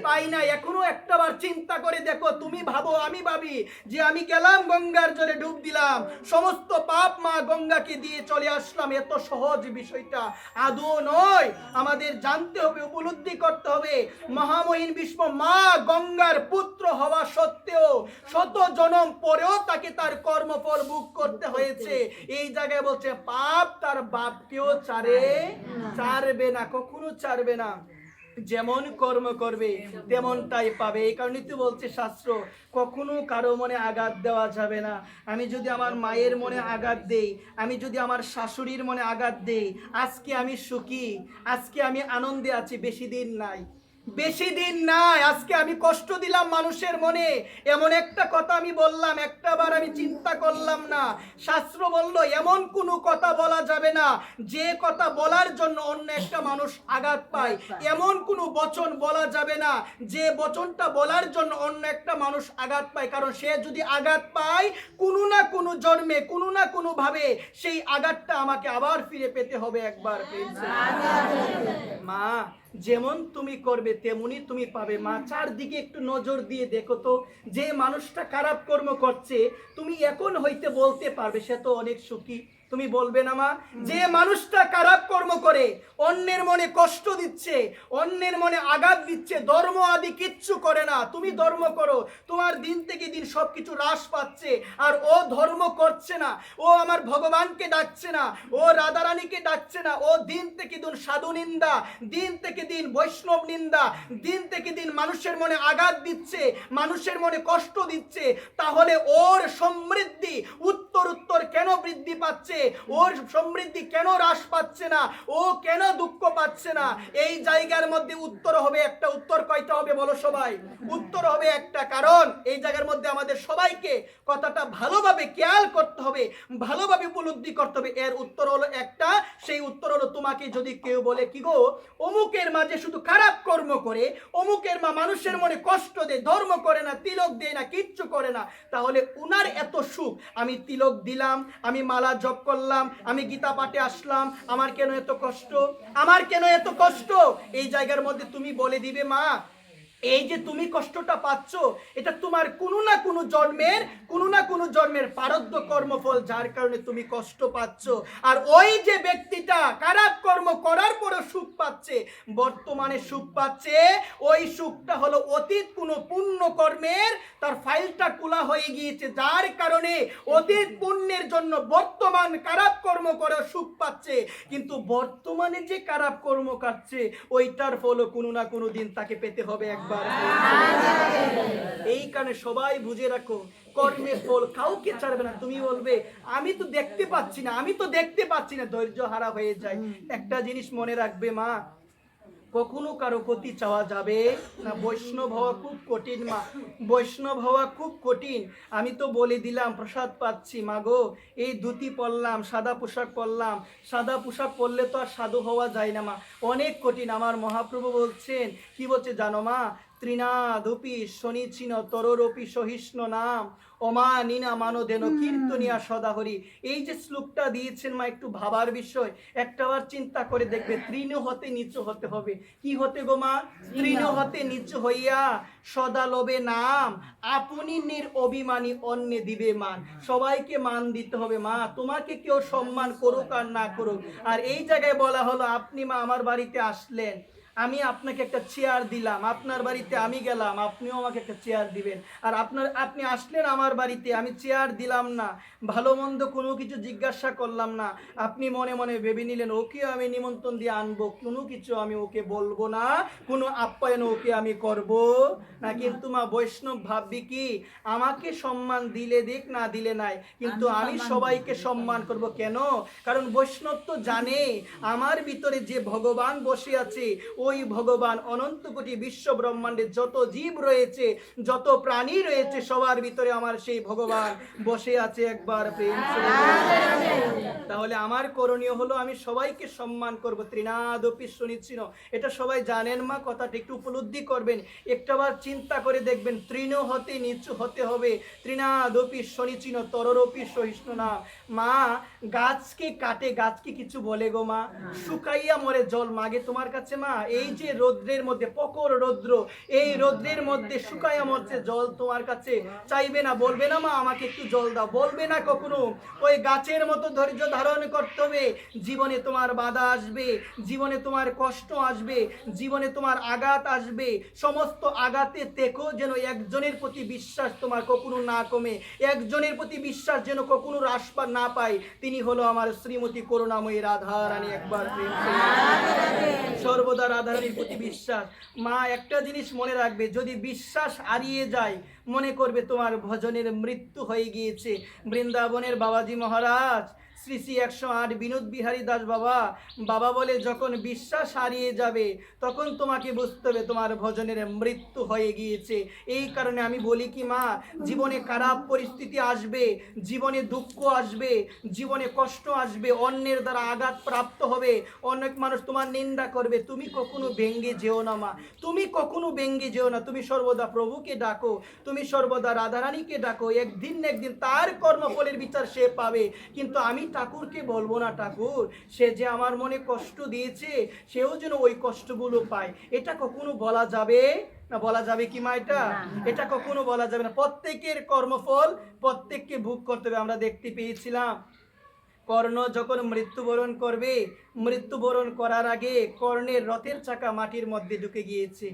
পায় না। এখনো একটাবার চিন্তা করে দেখো, তুমি ভাবো আমি ভাবি যে আমি গেলাম গঙ্গার জলে ডুব দিলাম, সমস্ত পাপ মা গঙ্গাকে দিয়ে চলে আসলাম, এত সহজ বিষয়টা আদৌ নয়। আমাদের জানতে হবে, উপলব্ধি করতে হবে, মহামহিন ভীষ্ম মা গঙ্গার পুত্র হওয়া সত্ত্বেও শত জনম পরেও তাকে তার কর্মফল ভোগ করতে হয়েছে। এই জায়গায় বলছে পাপ তার বাপকেও ছাড়বে না, কখনো ছাড়বে না। যেমন কর্ম করবে তেমনটাই পাবে। এই কারণে তো বলছে শাস্ত্র, কখনো কারো মনে আঘাত দেওয়া যাবে না। আমি যদি আমার মায়ের মনে আঘাত দেই, আমি যদি আমার শাশুড়ির মনে আঘাত দেই, আজকে আমি সুখী, আজকে আমি আনন্দে আছি, বেশি দিন নাই, বেশি দিন নাই, আজকে আমি কষ্ট দিলাম মানুষের মনে, এমন একটা কথা আমি বললাম, একটাবার আমি চিন্তা করলাম না। শাস্ত্র বলল এমন কোনো কথা বলা যাবে না যে কথা বলার জন্য অন্য একটা মানুষ আঘাত পায়, এমন কোনো বচন বলা যাবে না যে বচনটা বলার জন্য অন্য একটা মানুষ আঘাত পায়, কারণ সে যদি আঘাত পায় কোনো না কোনো জন্মে কোনো না কোনো ভাবে সেই আঘাতটা আমাকে আবার ফিরে পেতে হবে একবার। মা যেমন তুমি করবে তেমনি তুমি পাবে। মা চারদিকে একটু নজর দিয়ে দেখো তো, যে মানুষটা খারাপ কর্ম করছে তুমি এখন হইতে বলতে পারবে সে তো অনেক সুখী, তুমি বলবে না মা? যে মানুষটা খারাপ কর্ম করে অন্যের মনে কষ্ট দিচ্ছে, অন্যের মনে আঘাত দিচ্ছে, ধর্ম আদি কিচ্ছু করে না, তুমি ধর্ম করো, তোমার দিন থেকে দিন সবকিছু হ্রাস পাচ্ছে, আর ও ধর্ম করছে না, ও আমার ভগবানকে ডাকছে না, ও রাধারানীকে ডাকছে না, ও দিন থেকে দিন সাধু নিন্দা, দিন থেকে দিন বৈষ্ণব নিন্দা, দিন থেকে দিন মানুষের মনে আঘাত দিচ্ছে, মানুষের মনে কষ্ট দিচ্ছে, তাহলে ওর সমৃদ্ধি উত্তর উত্তর কেন বৃদ্ধি পাচ্ছে? ওর সমৃদ্ধি কেন হ্রাস পাচ্ছে না? ও কেন দুঃখ পাচ্ছে না? এই জায়গার মধ্যে উত্তর হবে একটা। উত্তর কয়টা হবে বলো সবাই? উত্তর হবে একটা, কারণ এই জায়গার মধ্যে আমাদের সবাইকে কথাটা ভালোভাবে খেয়াল করতে হবে, ভালোভাবে উপলব্ধি করতে হবে। এর উত্তর হলো একটা, সেই উত্তর হলো তোমাকে যদি কেউ বলে কি গো অমুকের মা যে শুধু খারাপ কর্ম করে, অমুকের মা মানুষের মনে কষ্ট দেয়, ধর্ম করে না, তিলক দেয় না, কিচ্ছু করে না, তাহলে উনার এত সুখ, আমি তিলক দিলাম, আমি মালা জপ করলাম, আমি গীতা পাঠে আসলাম, আমার কেন এত কষ্ট? আমার কেন এত কষ্ট? এই জায়গার মধ্যে তুমি বলে দিবে মা এই যে তুমি কষ্টটা পাচ্ছ এটা তোমার কোনো না কোনো জন্মের প্রারব্ধ কর্মফল, যার কারণে তুমি কষ্ট পাচ্ছ। আর ওই যে ব্যক্তিটা খারাপ কর্ম করার পরও সুখ পাচ্ছে, বর্তমানে সুখ পাচ্ছে, ওই সুখটা হলো অতীত কোনো পুণ্য কর্মের তার ফাইলটা খোলা হয়ে গিয়েছে, যার কারণে অতীত পুণ্যের জন্য বর্তমান খারাপ কর্ম করে সুখ পাচ্ছে। কিন্তু বর্তমানে যে খারাপ কর্ম করছে ওইটার ফলও কোনো না কোনো দিন তাকে পেতে হবে একবার। এই কারণে সবাই বুঝে রাখো, কর্মের ফল কাউকে ছাড়বে না। তুমি বলবে আমি তো দেখতে পাচ্ছি না, আমি তো দেখতে পাচ্ছি না, ধৈর্য হারা হয়ে যায়। একটা জিনিস মনে রাখবে মা, কখনো কারো ক্ষতি চাওয়া যাবে না। বৈষ্ণব হওয়া খুব কঠিন মা, বৈষ্ণব হওয়া খুব কঠিন। আমি তো বলে দিলাম প্রসাদ পাচ্ছি মাগো, এই ধুতি পরলাম, সাদা পোশাক পরলাম, সাদা পোশাক পরলে তো আর সাধু হওয়া যায় না মা, অনেক কঠিন। আমার মহাপ্রভু বলছেন, কি বলছে জানো মা? ত্রিনাদপি শনিচিন তররপি সহিষ্ণু নাম অমানিনা মানদেন কীর্তনিয়া সদাহরি। এই যে শ্লোকটা দিয়েছেন মা, একটু ভাবার বিষয়, একটাবার চিন্তা করে দেখবে। তৃণ হতে নিচু হতে হবে। কি হতে গো মা? তৃণ হতে নিচু হইয়া সদা লবে নাম, আপনি নির অভিমানী অন্যে দিবে মান। সবাইকে মান দিতে হবে মা, তোমাকে কেউ সম্মান করুক আর না করুক। আর এই জায়গায় বলা হলো আপনি মা আমার বাড়িতে আসলেন, আমি আপনাকে একটা চেয়ার দিলাম, আপনার বাড়িতে আমি গেলাম, আপনিও আমাকে একটা চেয়ার দিবেন। আর আপনি আসলেন আমার বাড়িতে, আমি চেয়ার দিলাম না, ভালো মন্দ কোনো কিছু জিজ্ঞাসা করলাম না, আপনি মনে মনে ভেবে নিলেন ওকে আমি নিমন্ত্রণ দিয়ে আনবো, কোনো কিছু আমি ওকে বলবো না, কোনো আপ্যায়ন ওকে আমি করব না। কিন্তু মা বৈষ্ণব ভাববি কি, আমাকে সম্মান দিলে দিক না দিলে নাই, কিন্তু আমি সবাইকে সম্মান করব। কেন? কারণ বৈষ্ণব তো জানে আমার ভিতরে যে ভগবান বসে আছে, ওই ভগবান অনন্ত কোটি বিশ্ব ব্রহ্মাণ্ডে যত জীব রয়েছে, যত প্রাণী রয়েছে, সবার ভিতরে আমার সেই ভগবান বসে আছে। একবার প্রেম। তাহলে আমার করণীয় হলো আমি সবাইকে সম্মান করব। ত্রিনাদপি শনিচিন, এটা সবাই জানেন মা, কথাটা একটু উপলব্ধি করবেন, একটাবার চিন্তা করে দেখবেন। তৃণ হতে নিচু হতে হবে, ত্রিনাদপি শনিচিন তররপি সহিষ্ণু নাম। মা গাছকে কাটে, গাছকে কিছু বলে গো মা? শুকাইয়া মরে জল মাগে তোমার কাছে মা? এই যে রৌদ্রের মধ্যে, প্রখর রৌদ্র, এই রৌদ্রের মধ্যে শুকাইয়া মরছে, জল তোমার কাছে চাইবে না? বলবে না মা আমাকে একটু জল দাও? বলবে না কখনো। ওই গাছের মতো ধৈর্য ধারণ করতে হবে। জীবনে তোমার বাধা আসবে, জীবনে তোমার কষ্ট আসবে, জীবনে তোমার আঘাত আসবে, সমস্ত আঘাতে দেখো যেন একজনের প্রতি বিশ্বাস তোমার কখনো না কমে, একজনের প্রতি বিশ্বাস যেন কখনো হ্রাস না পায়। তিনি হলো আমার শ্রীমতী করুণাময়ী রাধারানী। একবার প্রেম সর্বদা রাধারানীর প্রতি বিশ্বাস। মা একটা জিনিস মনে রাখবে, যদি বিশ্বাস হারিয়ে যায় মনে করবে তোমার ভজনের মৃত্যু হয়ে গিয়েছে। বৃন্দাবনের বাবাজি মহারাজ শ্রী শ্রী 108 বিনোদ বিহারী দাস বাবা বাবা বলে, যখন বিশ্বাস হারিয়ে যাবে তখন তোমাকে বুঝতে হবে তোমার ভজনের মৃত্যু হয়ে গিয়েছে। এই কারণে আমি বলি কি মা, জীবনে খারাপ পরিস্থিতি আসবে, জীবনে দুঃখ আসবে, জীবনে কষ্ট আসবে, অন্যের দ্বারা আঘাত প্রাপ্ত হবে, অনেক মানুষ তোমার নিন্দা করবে, তুমি কখনো ভেঙ্গে যেও না মা, তুমি কখনো ভেঙ্গে যেও না। তুমি সর্বদা প্রভুকে ডাকো, তুমি সর্বদা রাধারানীকে ডাকো, একদিন না একদিন তার কর্মফলের বিচার সে পাবে। কিন্তু আমি ঠাকুরকে বলবো না, ঠাকুর সে যে আমার মনে কষ্ট দিয়েছে সেও যেন ওই কষ্টগুলো পায়, এটা কখনো বলা যাবে না? বলা যাবে কি মা? এটা কখনো বলা যাবে না। প্রত্যেকের কর্মফল প্রত্যেককে ভোগ করতে হবে। আমরা দেখতে পেয়েছিলাম কর্ণ যখন মৃত্যুবরণ করবে, মৃত্যুবরণ করার আগে কর্ণের রথের চাকা মাটির মধ্যে ঢুকে গিয়েছে,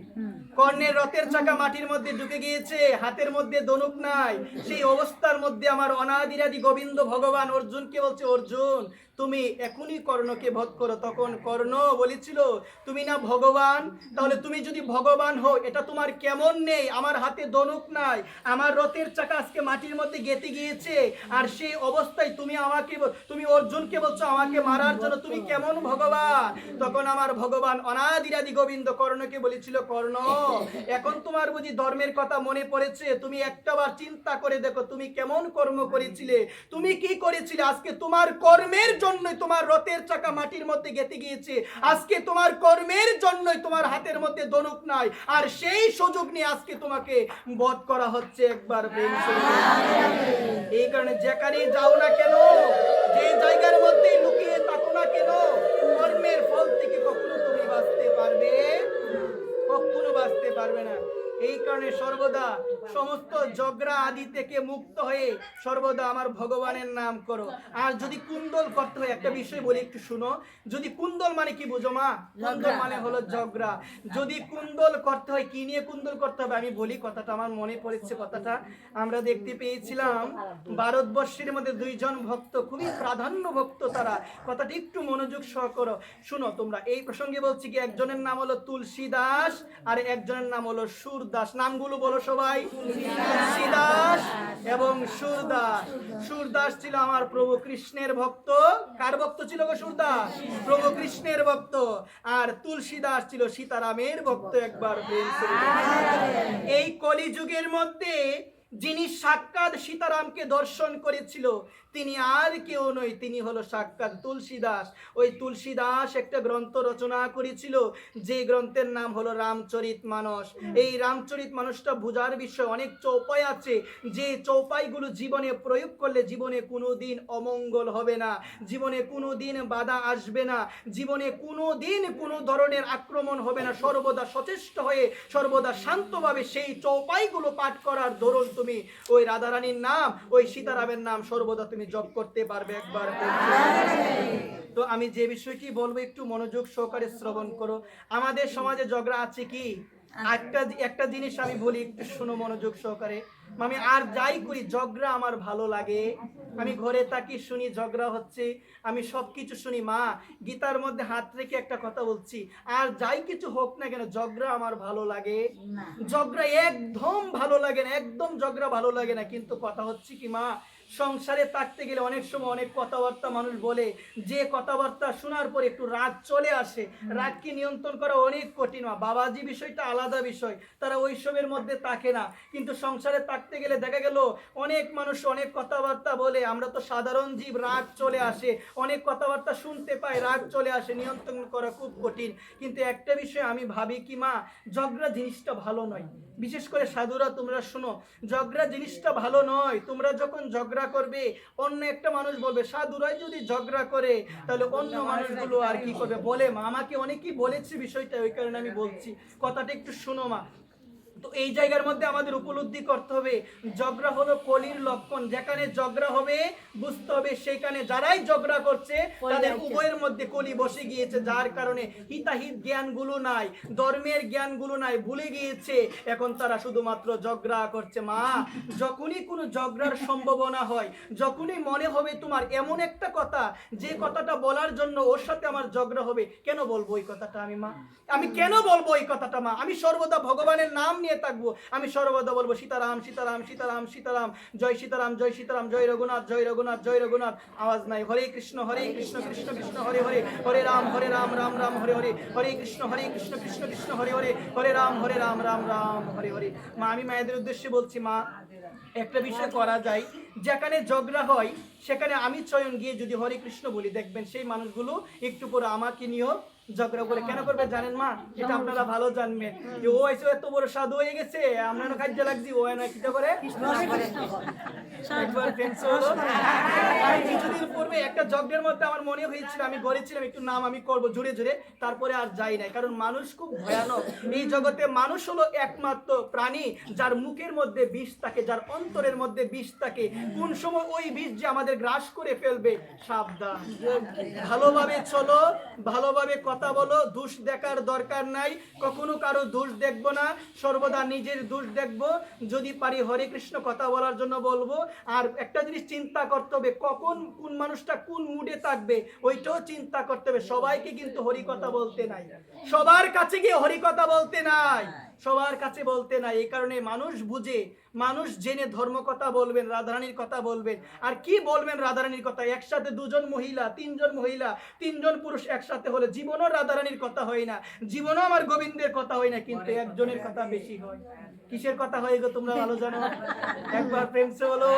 কর্ণের রথের চাকা মাটির মধ্যে ঢুকে গিয়েছে, হাতের মধ্যে ধনুক নাই। সেই অবস্থার মধ্যে আমার অনাদিরাদি গোবিন্দ ভগবান অর্জুনকে বলছে, অর্জুন তুমি এখনই কর্ণকে বধ করো। তখন কর্ণ বলেছিল, তুমি না ভগবান, তাহলে তুমি যদি ভগবান হও এটা তোমার কেমন নেই? আমার হাতে ধনুক নাই, আমার রথের চাকা আজকে মাটির মধ্যে গেঁথে গিয়েছে, আর সেই অবস্থায় তুমি অর্জুনকে বলছো আমাকে মারার জন্য, তুমি কেমন ভগবান? তখন আমার ভগবান অনাদিরাদি গোবিন্দ কর্ণকে বলেছিল, কর্ণ এখন তোমার বুঝি ধর্মের কথা মনে পড়েছে? তুমি একটাবার চিন্তা করে দেখো তুমি কেমন কর্ম করেছিলে, তুমি কি করেছিলে। আজকে তোমার কর্মের জন্যই তোমার রথের চাকা মাটির মধ্যে গেঁথে গিয়েছে, আজকে তোমার কর্মের জন্যই তোমার হাতের মধ্যে ধনুক নাই, আর সেই সুযোগ নিয়ে আজকে তোমাকে বধ করা হচ্ছে। একবার প্রেম এই কারণে যেখানে যাও না কেন, যে জায়গার মধ্যে লুকিয়ে থাকো না কেন, কর্মের ফল থেকে কখনো তুমি বাঁচতে পারবে, কখনো বাঁচতে পারবে না। এই কারণে সর্বদা সমস্ত ঝগড়া আদি থেকে মুক্ত হয়ে সর্বদা আমার ভগবানের নাম করো। আর যদি কুণ্ডল করতে হয়, একটা বিষয় বলি একটু শুনো, যদি কুণ্ডল মানে কি বুঝো মা? কুণ্ডল মানে হলো ঝগড়া। যদি কুণ্ডল করতে হয়, কি নিয়ে কুণ্ডল করতে হবে আমি বলি, কথাটা আমার মনে পড়েছে। কথাটা আমরা দেখতে পেয়েছিলাম ভারতবর্ষের মধ্যে দুইজন ভক্ত, খুবই প্রাধান্য ভক্ত তারা। কথাটা একটু মনোযোগ সহ করো, শুনো তোমরা। এই প্রসঙ্গে বলছি কি, একজনের নাম হলো তুলসী দাস আর একজনের নাম হলো সুর দাস। নামগুলো বলো সবাই। তুলসী দাস এবং সুরদাস। সুরদাস ছিল আমার প্রভু কৃষ্ণের ভক্ত। কার ভক্ত ছিল গো সুরদাস? প্রভু কৃষ্ণের ভক্ত। আর তুলসী দাস ছিল সীতারামের ভক্ত। একবার এই কলিযুগের মধ্যে যিনি সাক্ষাৎ সীতারামকে দর্শন করেছিল তিনি আর কেউ নয়, তিনি হলো সাক্ষাৎ তুলসী দাস। ওই তুলসী দাস একটা গ্রন্থ রচনা করেছিল, যে গ্রন্থের নাম হলো রামচরিতমানস। এই রামচরিতমানসটা বোঝার বিষয় অনেক চৌপাই আছে, যে চৌপাইগুলো জীবনে প্রয়োগ করলে জীবনে কোনোদিন অমঙ্গল হবে না, জীবনে কোনোদিন বাধা আসবে না, জীবনে কোনোদিন কোনো ধরনের আক্রমণ হবে না। সর্বদা সচেষ্ট হয়ে সর্বদা শান্তভাবে সেই চৌপাইগুলো পাঠ করার দরুন তুমি ওই রাধারানীর নাম, ওই সীতারামের নাম সর্বদা তুমি জপ করতে পারবে। একবার তো আমি যে বিষয়টি বলবো একটু মনোযোগ সহকারে শ্রবণ করো। আমাদের সমাজে ঝগড়া আছে কি? একটা জিনিস আমি বলি, একটু শোনো মনোযোগ সহকারে। আমি আর যাই করি ঝগড়া আমার ভালো লাগে। আমি ঘরে থাকি শুনি ঝগড়া হচ্ছে, আমি সবকিছু শুনি। মা গীতার মধ্যে হাত রেখে একটা কথা বলছি, আর যাই কিছু হোক না কেন ঝগড়া আমার ভালো লাগে? ঝগড়া একদম ভালো লাগে না, একদম ঝগড়া ভালো লাগে না। কিন্তু কথা হচ্ছে কি মা, সংসারে থাকতে গেলে অনেক সময় অনেক কথাবার্তা মানুষ বলে, যে কথাবার্তা শোনার পর একটু রাগ চলে আসে, রাগকে নিয়ন্ত্রণ করা অনেক কঠিন। বাবাজি বিষয়টা আলাদা বিষয়, তারা ওইসবের মধ্যে থাকে না। কিন্তু সংসারে থাকতে গেলে দেখা গেল অনেক মানুষ অনেক কথাবার্তা বলে, আমরা তো সাধারণ জীব, রাগ চলে আসে, অনেক কথাবার্তা শুনতে পাই, রাগ চলে আসে, নিয়ন্ত্রণ করা খুব কঠিন। কিন্তু একটা বিষয় আমি ভাবি কি মা, ঝগড়া জিনিসটা ভালো নয়। বিশেষ করে সাধুরা তোমরা শুনো, ঝগড়া জিনিসটা ভালো নয়। তোমরা যখন ঝগড়া করবে, অন্য একটা মানুষ বলবে, সাধুরাই যদি ঝগড়া করে তাহলে অন্য মানুষগুলো আর কি করবে বলে। মা আমাকে অনেকেই বলেছে বিষয়টা, ওই কারণে আমি বলছি, কথাটা একটু শোনো মা। তো এই জায়গার মধ্যে আমাদের উপলব্ধি করতে হবে, ঝগড়া হলো কলির লক্ষণ। যেখানে ঝগড়া হবে বুঝতে হবে সেখানে যারাই ঝগড়া করছে তাদের উভয়ের মধ্যে কলি বসে গিয়েছে, যার কারণে হিতাহিত জ্ঞানগুলো নাই, ধর্মের জ্ঞানগুলো নাই, ভুলে গিয়েছে। এখন তারা শুধুমাত্র ঝগড়া করছে। মা যখনই কোনো ঝগড়ার সম্ভাবনা হয়, যখনই মনে হবে তোমার এমন একটা কথা যে কথাটা বলার জন্য ওর সাথে আমার ঝগড়া হবে, কেন বলবো ওই কথাটা আমি? মা আমি কেন বলবো ওই কথাটা? মা আমি সর্বদা ভগবানের নাম নিয়ে থাকবো। আমি সর্বদা বলবো সীতারাম সীতারাম সীতারাম সীতারাম, জয় সীতারাম জয় সীতারাম, জয় রঘুনাথ জয় রঘুনাথ জয় রঘুনাথ। আওয়াজ নাই। হরে কৃষ্ণ কৃষ্ণ কৃষ্ণ হরে হরে, হরে রাম রাম রাম হরে হরে, হরে কৃষ্ণ কৃষ্ণ কৃষ্ণ হরে হরে, হরে রাম রাম রাম হরে হরে। মা, আমি মায়েদের উদ্দেশ্যে বলছি, মা একটা বিষয় করা যায়, যেখানে ঝগড়া হয় সেখানে আমি চয়ন গিয়ে যদি হরে কৃষ্ণ বলি, দেখবেন সেই মানুষগুলো একটু পরে আমাকে নিয়েও ঝগড়া করে। কেন করবে জানেন মা? এটা আপনারা ভালো জানবেন যে ও এসে এত বড় সাধু হয়ে গেছে, আমরা কাজে লাগছি, ও না কি করে একবার ফ্রেন্ডস হলো। আমি কিছুদিন পূর্বে একটা ঝগড়ার মধ্যে আমার মনে হয়েছিল, আমি গড়েছিলাম একটু নাম আমি করবো জুড়ে জুড়ে, তারপরে আর যাই নাই, কারণ মানুষ খুব ভয়ানক। এই জগতে মানুষ হলো একমাত্র প্রাণী যার মুখের মধ্যে বিষ থাকে, যার অন্তরের মধ্যে বিষ থাকে। কোন সময় ওই বিষ যে আমাদের গ্রাস করে ফেলবে, সাবধান। ভালোভাবে চলো, ভালোভাবে কথা বলো, দোষ দেখার দরকার নাই, কখনো কারো দোষ দেখবো না, সর্বদা নিজের দোষ দেখবো। যদি পারি হরে কৃষ্ণ কথা বলার জন্য বলবো। আর একটা জিনিস চিন্তা করতে হবে, কখন কোন মানুষটা কোন মুডে থাকবে ওইটাও চিন্তা করতে হবে। সবাইকে কিন্তু হরি কথা বলতে নাই, সবার কাছে গিয়ে হরি কথা বলতে নাই, সবার কাছে বলতে নাই। এই কারণে মানুষ বুঝে, মানুষ জেনে ধর্ম কথা বলবেন, রাধারানীর কথা বলবেন। আর কি বলবেন রাধারানীর কথা? একসাথে দুজন মহিলা, তিনজন মহিলা, তিনজন পুরুষ একসাথে হলে জীবনও রাধারানীর কথা হয় না, জীবনও আমার গোবিন্দের কথা হয় না, কিন্তু একজনের কথা বেশি হয়। কিসের কথা হয়ে গো তোমরা ভালো জানো? একবার প্রেম সে বলো।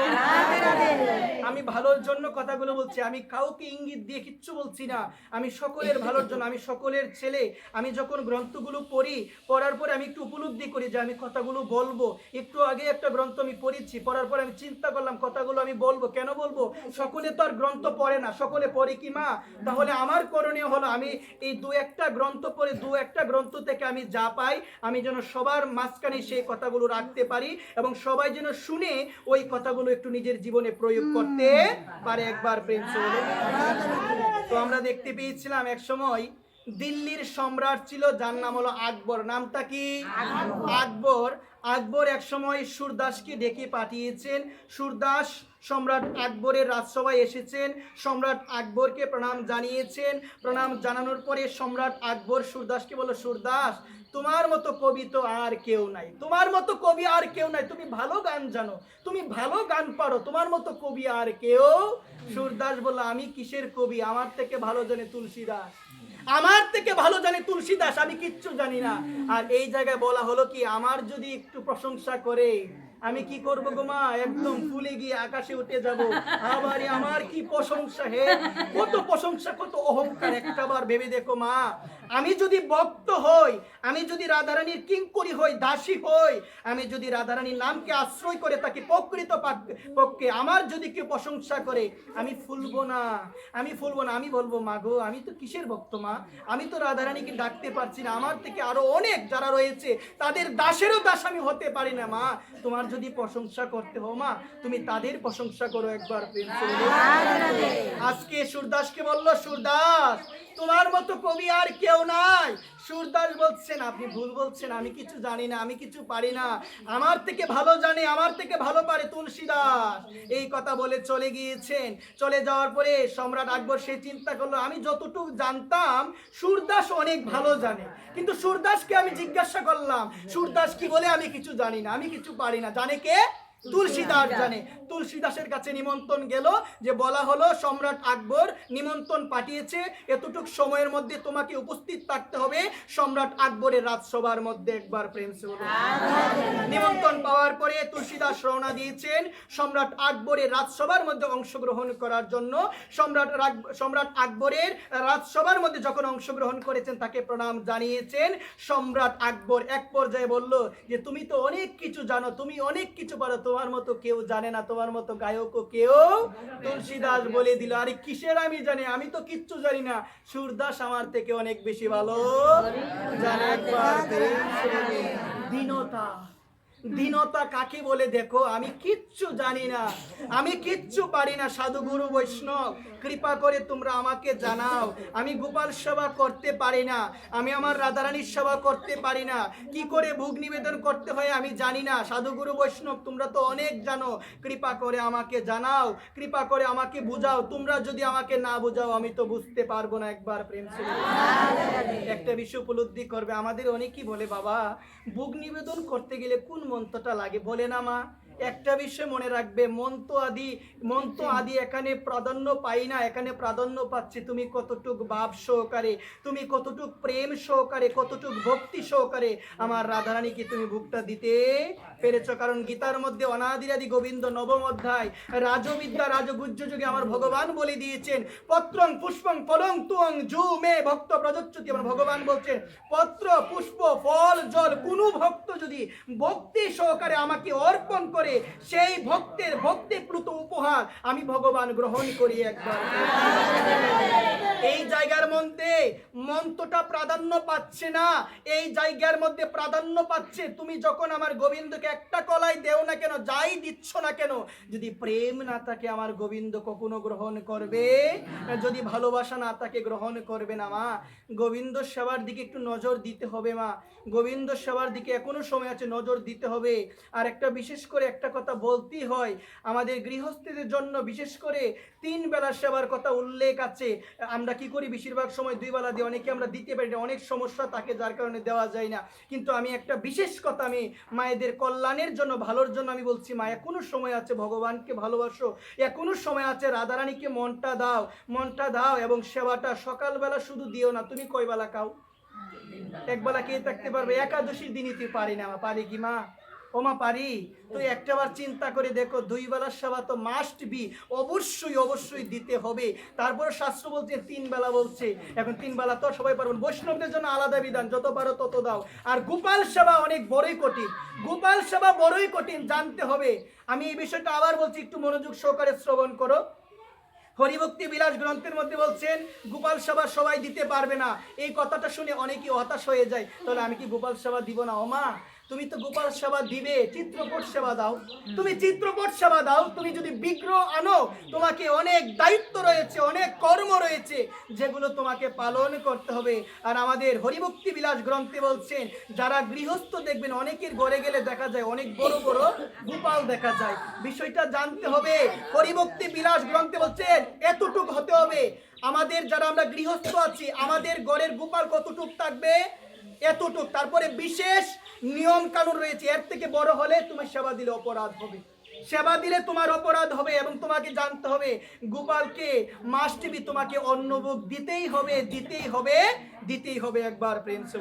আমি ভালোর জন্য কথাগুলো বলছি, আমি কাউকে ইঙ্গিত দিয়ে কিচ্ছু বলছি না, আমি সকলের ভালোর জন্য, আমি সকলের ছেলে। আমি যখন গ্রন্থগুলো পড়ি, পড়ার পরে আমি একটু উপলব্ধি করি যে আমি কথাগুলো বলবো। একটু আগে একটা গ্রন্থ আমি পড়েছি, পড়ার পরে আমি চিন্তা করলাম কথাগুলো আমি বলবো। কেন বলবো? সকলে তো আর গ্রন্থ পড়ে না, সকলে পড়ে কি মা? তাহলে আমার করণীয় হলো আমি এই দু একটা গ্রন্থ পড়ে, দু একটা গ্রন্থ থেকে আমি যা পাই, আমি যেন সবার মাঝখানে সেই কথাগুলো রাখতে পারি এবং সবাই যেন শুনে ওই কথাগুলো একটু নিজের জীবনে প্রয়োগ করতে পারে। একবার প্রেম চলে। তো আমরা দেখতে পেয়েছিলাম এক সময় দিল্লির সম্রাট ছিল, যার নাম হলো আকবর। নামটা কি? আকবর। আকবর এক সময় সুরদাসকে ডেকে পাঠিয়েছেন। সুরদাস সম্রাট আকবরের রাজসভায় এসেছেন, সম্রাট আকবরকে প্রণাম জানিয়েছেন। প্রণাম জানানোর পরে সম্রাট আকবর সুরদাসকে বলল, সুরদাস তোমার মতো কবি তো আর কেউ নাই, তোমার মতো কবি আর কেউ নাই, তুমি ভালো গান জানো, তুমি ভালো গান পারো, তোমার মতো কবি আর কেউ। সুরদাস বলল, আমি কিসের কবি? আমার থেকে ভালো জানে তুলসীদাস, আমার থেকে ভালো জানে তুলসীদাস, আমি কিচ্ছু জানি না। আর এই জায়গায় বলা হলো কি, আমার যদি একটু প্রশংসা করে আমি কি করব গো মা? একদম ফুলে গিয়ে আকাশে উঠে যাব। আবার আমার কি প্রশংসা, হে কত প্রশংসা, কত অহংকার। একটাবার ভেবে দেখো মা, আমি যদি ভক্ত হই, আমি যদি রাধারানীর কিঙ্করি হই, দাসী হই, আমি যদি রাধারানীর নামকে আশ্রয় করে থাকি প্রকৃত পক্ষে, আমার যদি কেউ প্রশংসা করে, আমি ফুলবো না, আমি ফুলবো না। আমি বলবো, মা গো আমি তো কিসের ভক্ত মা, আমি তো রাধারানীকে ডাকতে পারছি না, আমার থেকে আরো অনেক যারা রয়েছে তাদের দাসেরও দাস আমি হতে পারি না। মা তোমার যদি প্রশংসা করতে হো মা, তুমি তাদের প্রশংসা করো। একবার প্রেম করে। আজকে সুরদাসকে বললো, সুরদাস তোমার মতো কবি আর কেউ নাই। সুরদাস বলছেন, আপনি ভুল বলছেন, আমি কিছু জানি না, আমি কিছু পারি না, আমার থেকে ভালো জানে, আমার থেকে ভালো পারে তুলসীদাস। এই কথা বলে চলে গিয়েছেন। চলে যাওয়ার পরে সম্রাট আকবর সে চিন্তা করলো, আমি যতটুকু জানতাম সুরদাস অনেক ভালো জানে, কিন্তু সুরদাসকে আমি জিজ্ঞাসা করলাম, সুরদাস কি বলে? আমি কিছু জানি না, আমি কিছু পারি না। জানে কে? তুলসীদাস জানে। তুলসীদাসের কাছে নিমন্ত্রণ গেল, যে বলা হলো সম্রাট আকবর নিমন্ত্রণ পাঠিয়েছে, এতটুক সময়ের মধ্যে তোমাকে উপস্থিত থাকতে হবে সম্রাট আকবরের রাজসভার মধ্যে। একবার প্রেম সে বলো। নিমন্ত্রণ পাওয়ার পরে তুলসীদাস রওনা দিয়েছেন সম্রাট আকবরের রাজসভার মধ্যে অংশগ্রহণ করার জন্য। সম্রাট আকবরের রাজসভার মধ্যে যখন অংশগ্রহণ করেছেন, তাকে প্রণাম জানিয়েছেন। সম্রাট আকবর এক পর্যায়ে বলল যে, তুমি তো অনেক কিছু জানো, তুমি অনেক কিছু পারো, তোমার মতো কেউ জানে না, তোমার মতো গায়কও কেউ। তুলসীদাস বলে দিল, আরে কিসের আমি জানি, আমি তো কিচ্ছু জানি না, সুরদাস আমার থেকে অনেক বেশি ভালো জানে। একবার দীনতা, দীনতা কাকে বলে দেখো, আমি কিচ্ছু জানি না, আমি কিচ্ছু পারি না, সাধু গুরু বৈষ্ণব কৃপা করে তোমরা আমাকে জানাও। আমি গোপাল সেবা করতে পারি না, আমি আমার রাধারানীর সেবা করতে পারি না, কি করে ভোগ নিবেদন করতে হয় আমি জানি না। সাধু গুরু বৈষ্ণব তোমরা তো অনেক জানো, কৃপা করে আমাকে জানাও, কৃপা করে আমাকে বুঝাও। তোমরা যদি আমাকে না বুঝাও আমি তো বুঝতে পারবো না। একবার প্রেম ছিল একটা বিষয় উপলব্ধি করবে। আমাদের অনেকেই বলে বাবা ভোগ নিবেদন করতে গেলে কোন মন্ত্রটা লাগে বলে না মা? একটা বিষয় মনে রাখবে, মন্ত্র আদি এখানে প্রাধান্য পাই না, এখানে প্রাধান্য পাচ্ছে তুমি কতটুক ভাব সহকারে, তুমি কতটুক প্রেম সহকারে, কতটুক ভক্তি সহকারে আমার রাধারানীকে তুমি ভোগটা দিতে পেরেছ। কারণ গীতার মধ্যে অনাদিরাদি গোবিন্দ নবম অধ্যায় রাজবিদ্যা রাজগুজ্জ যুগে আমার ভগবান বলে দিয়েছেন, পত্রং পুষ্পং ফলং তুং জু মে ভক্ত প্রযোচ্যতি। আমার ভগবান বলছেন পত্র পুষ্প ফল জল কোন ভক্ত যদি ভক্তি সহকারে আমাকে অর্পণ করে সেই ভক্তের ভক্তিপ্লুত উপহার আমি ভগবান গ্রহণ করি। একবার এই জায়গার মধ্যে মন্ত্রটা প্রাধান্য পাচ্ছে না, এই জায়গার মধ্যে প্রাধান্য পাচ্ছে তুমি যখন আমার গোবিন্দকে একটা কলাই দেও না কেন, যাই দিচ্ছ না কেন, যদি প্রেম না থাকে আমার গোবিন্দ কখনো গ্রহণ করবে, যদি ভালোবাসা না থাকে গ্রহণ করবে না। মা গোবিন্দ সেবার দিকে একটু নজর দিতে হবে মা, গোবিন্দ সেবার দিকে এখনো সময় আছে, নজর দিতে হবে। আর একটা বিশেষ করে একটা কথা বলতেই হয়, আমাদের গৃহস্থীদের জন্য বিশেষ করে 3 বেলা সেবার কথা উল্লেখ আছে। আমরা কি করি বেশিরভাগ সময় 2 বেলা দিই, অনেকে আমরা দিতে পারি না, অনেক সমস্যা থাকে যার কারণে দেওয়া যায় না। কিন্তু আমি একটা বিশেষ কথা আমি মায়েদের কল্যাণের জন্য ভালোর জন্য আমি বলছি, মা এখনো সময় আছে, ভগবানকে ভালোবাসো, এখনো সময় আছে, রাধারানীকে মনটা দাও, মনটা দাও। এবং সেবাটা সকালবেলা শুধু দিও না, তুমি কয় বেলা খাও? একবেলা কে থাকতে পারবে? একাদশীর দিনই তুই পারি না, পারি কি মা? ও মা পারি? তো একটাবার চিন্তা করে দেখো, 2 বেলার সেবা তো মাস্ট বি, অবশ্যই অবশ্যই দিতে হবে। তারপরে শাস্ত্র বলছে 3 বেলা বলছে, এখন 3 বেলা তো সবাই পারবেন, বৈষ্ণবদের জন্য আলাদা বিধান, যত পারো তত দাও। আর গোপাল সেবা অনেক বড়ই কঠিন, গোপাল সেবা বড়ই কঠিন, জানতে হবে। আমি এই বিষয়টা আবার বলছি, একটু মনোযোগ সহকারে শ্রবণ করো। হরিভক্তি বিলাস গ্রন্থের মধ্যে বলছেন গোপাল সেবা সবাই দিতে পারবে না। এই কথাটা শুনে অনেকেই হতাশ হয়ে যায়, তাহলে আমি কি গোপাল সেবা দিব না? ও মা তুমি তো গোপাল সেবা দিবে, চিত্রপট সেবা দাও, তুমি চিত্রপট সেবা দাও। তুমি যদি বিগ্রহ আনো, তোমাকে অনেক দায়িত্ব রয়েছে, অনেক কর্ম রয়েছে যেগুলো তোমাকে পালন করতে হবে। আর আমাদের হরিভক্তি বিলাস গ্রন্থে বলছেন যারা গৃহস্থ দেখবেন অনেকের ঘরে গেলে দেখা যায় অনেক বড় বড় গোপাল দেখা যায়, বিষয়টা জানতে হবে। হরিভক্তি বিলাস গ্রন্থে বলছেন এতটুক হতে হবে। আমাদের যারা আমরা গৃহস্থ আছি আমাদের ঘরের গোপাল কতটুক থাকবে? এতটুক। তারপরে বিশেষ নিয়ম কানুন রয়েছে, এর থেকে বড় হলে তুমি সেবা দিলে অপরাধ হবে, সেবা দিলে তোমার অপরাধ হবে। এবং তোমাকে জানতে হবে গোপালকে মাস্ট বি তোমাকে অন্নভোগ দিতেই হবে, দিতেই হবে, দিতেই হবে। একবার প্রেম সে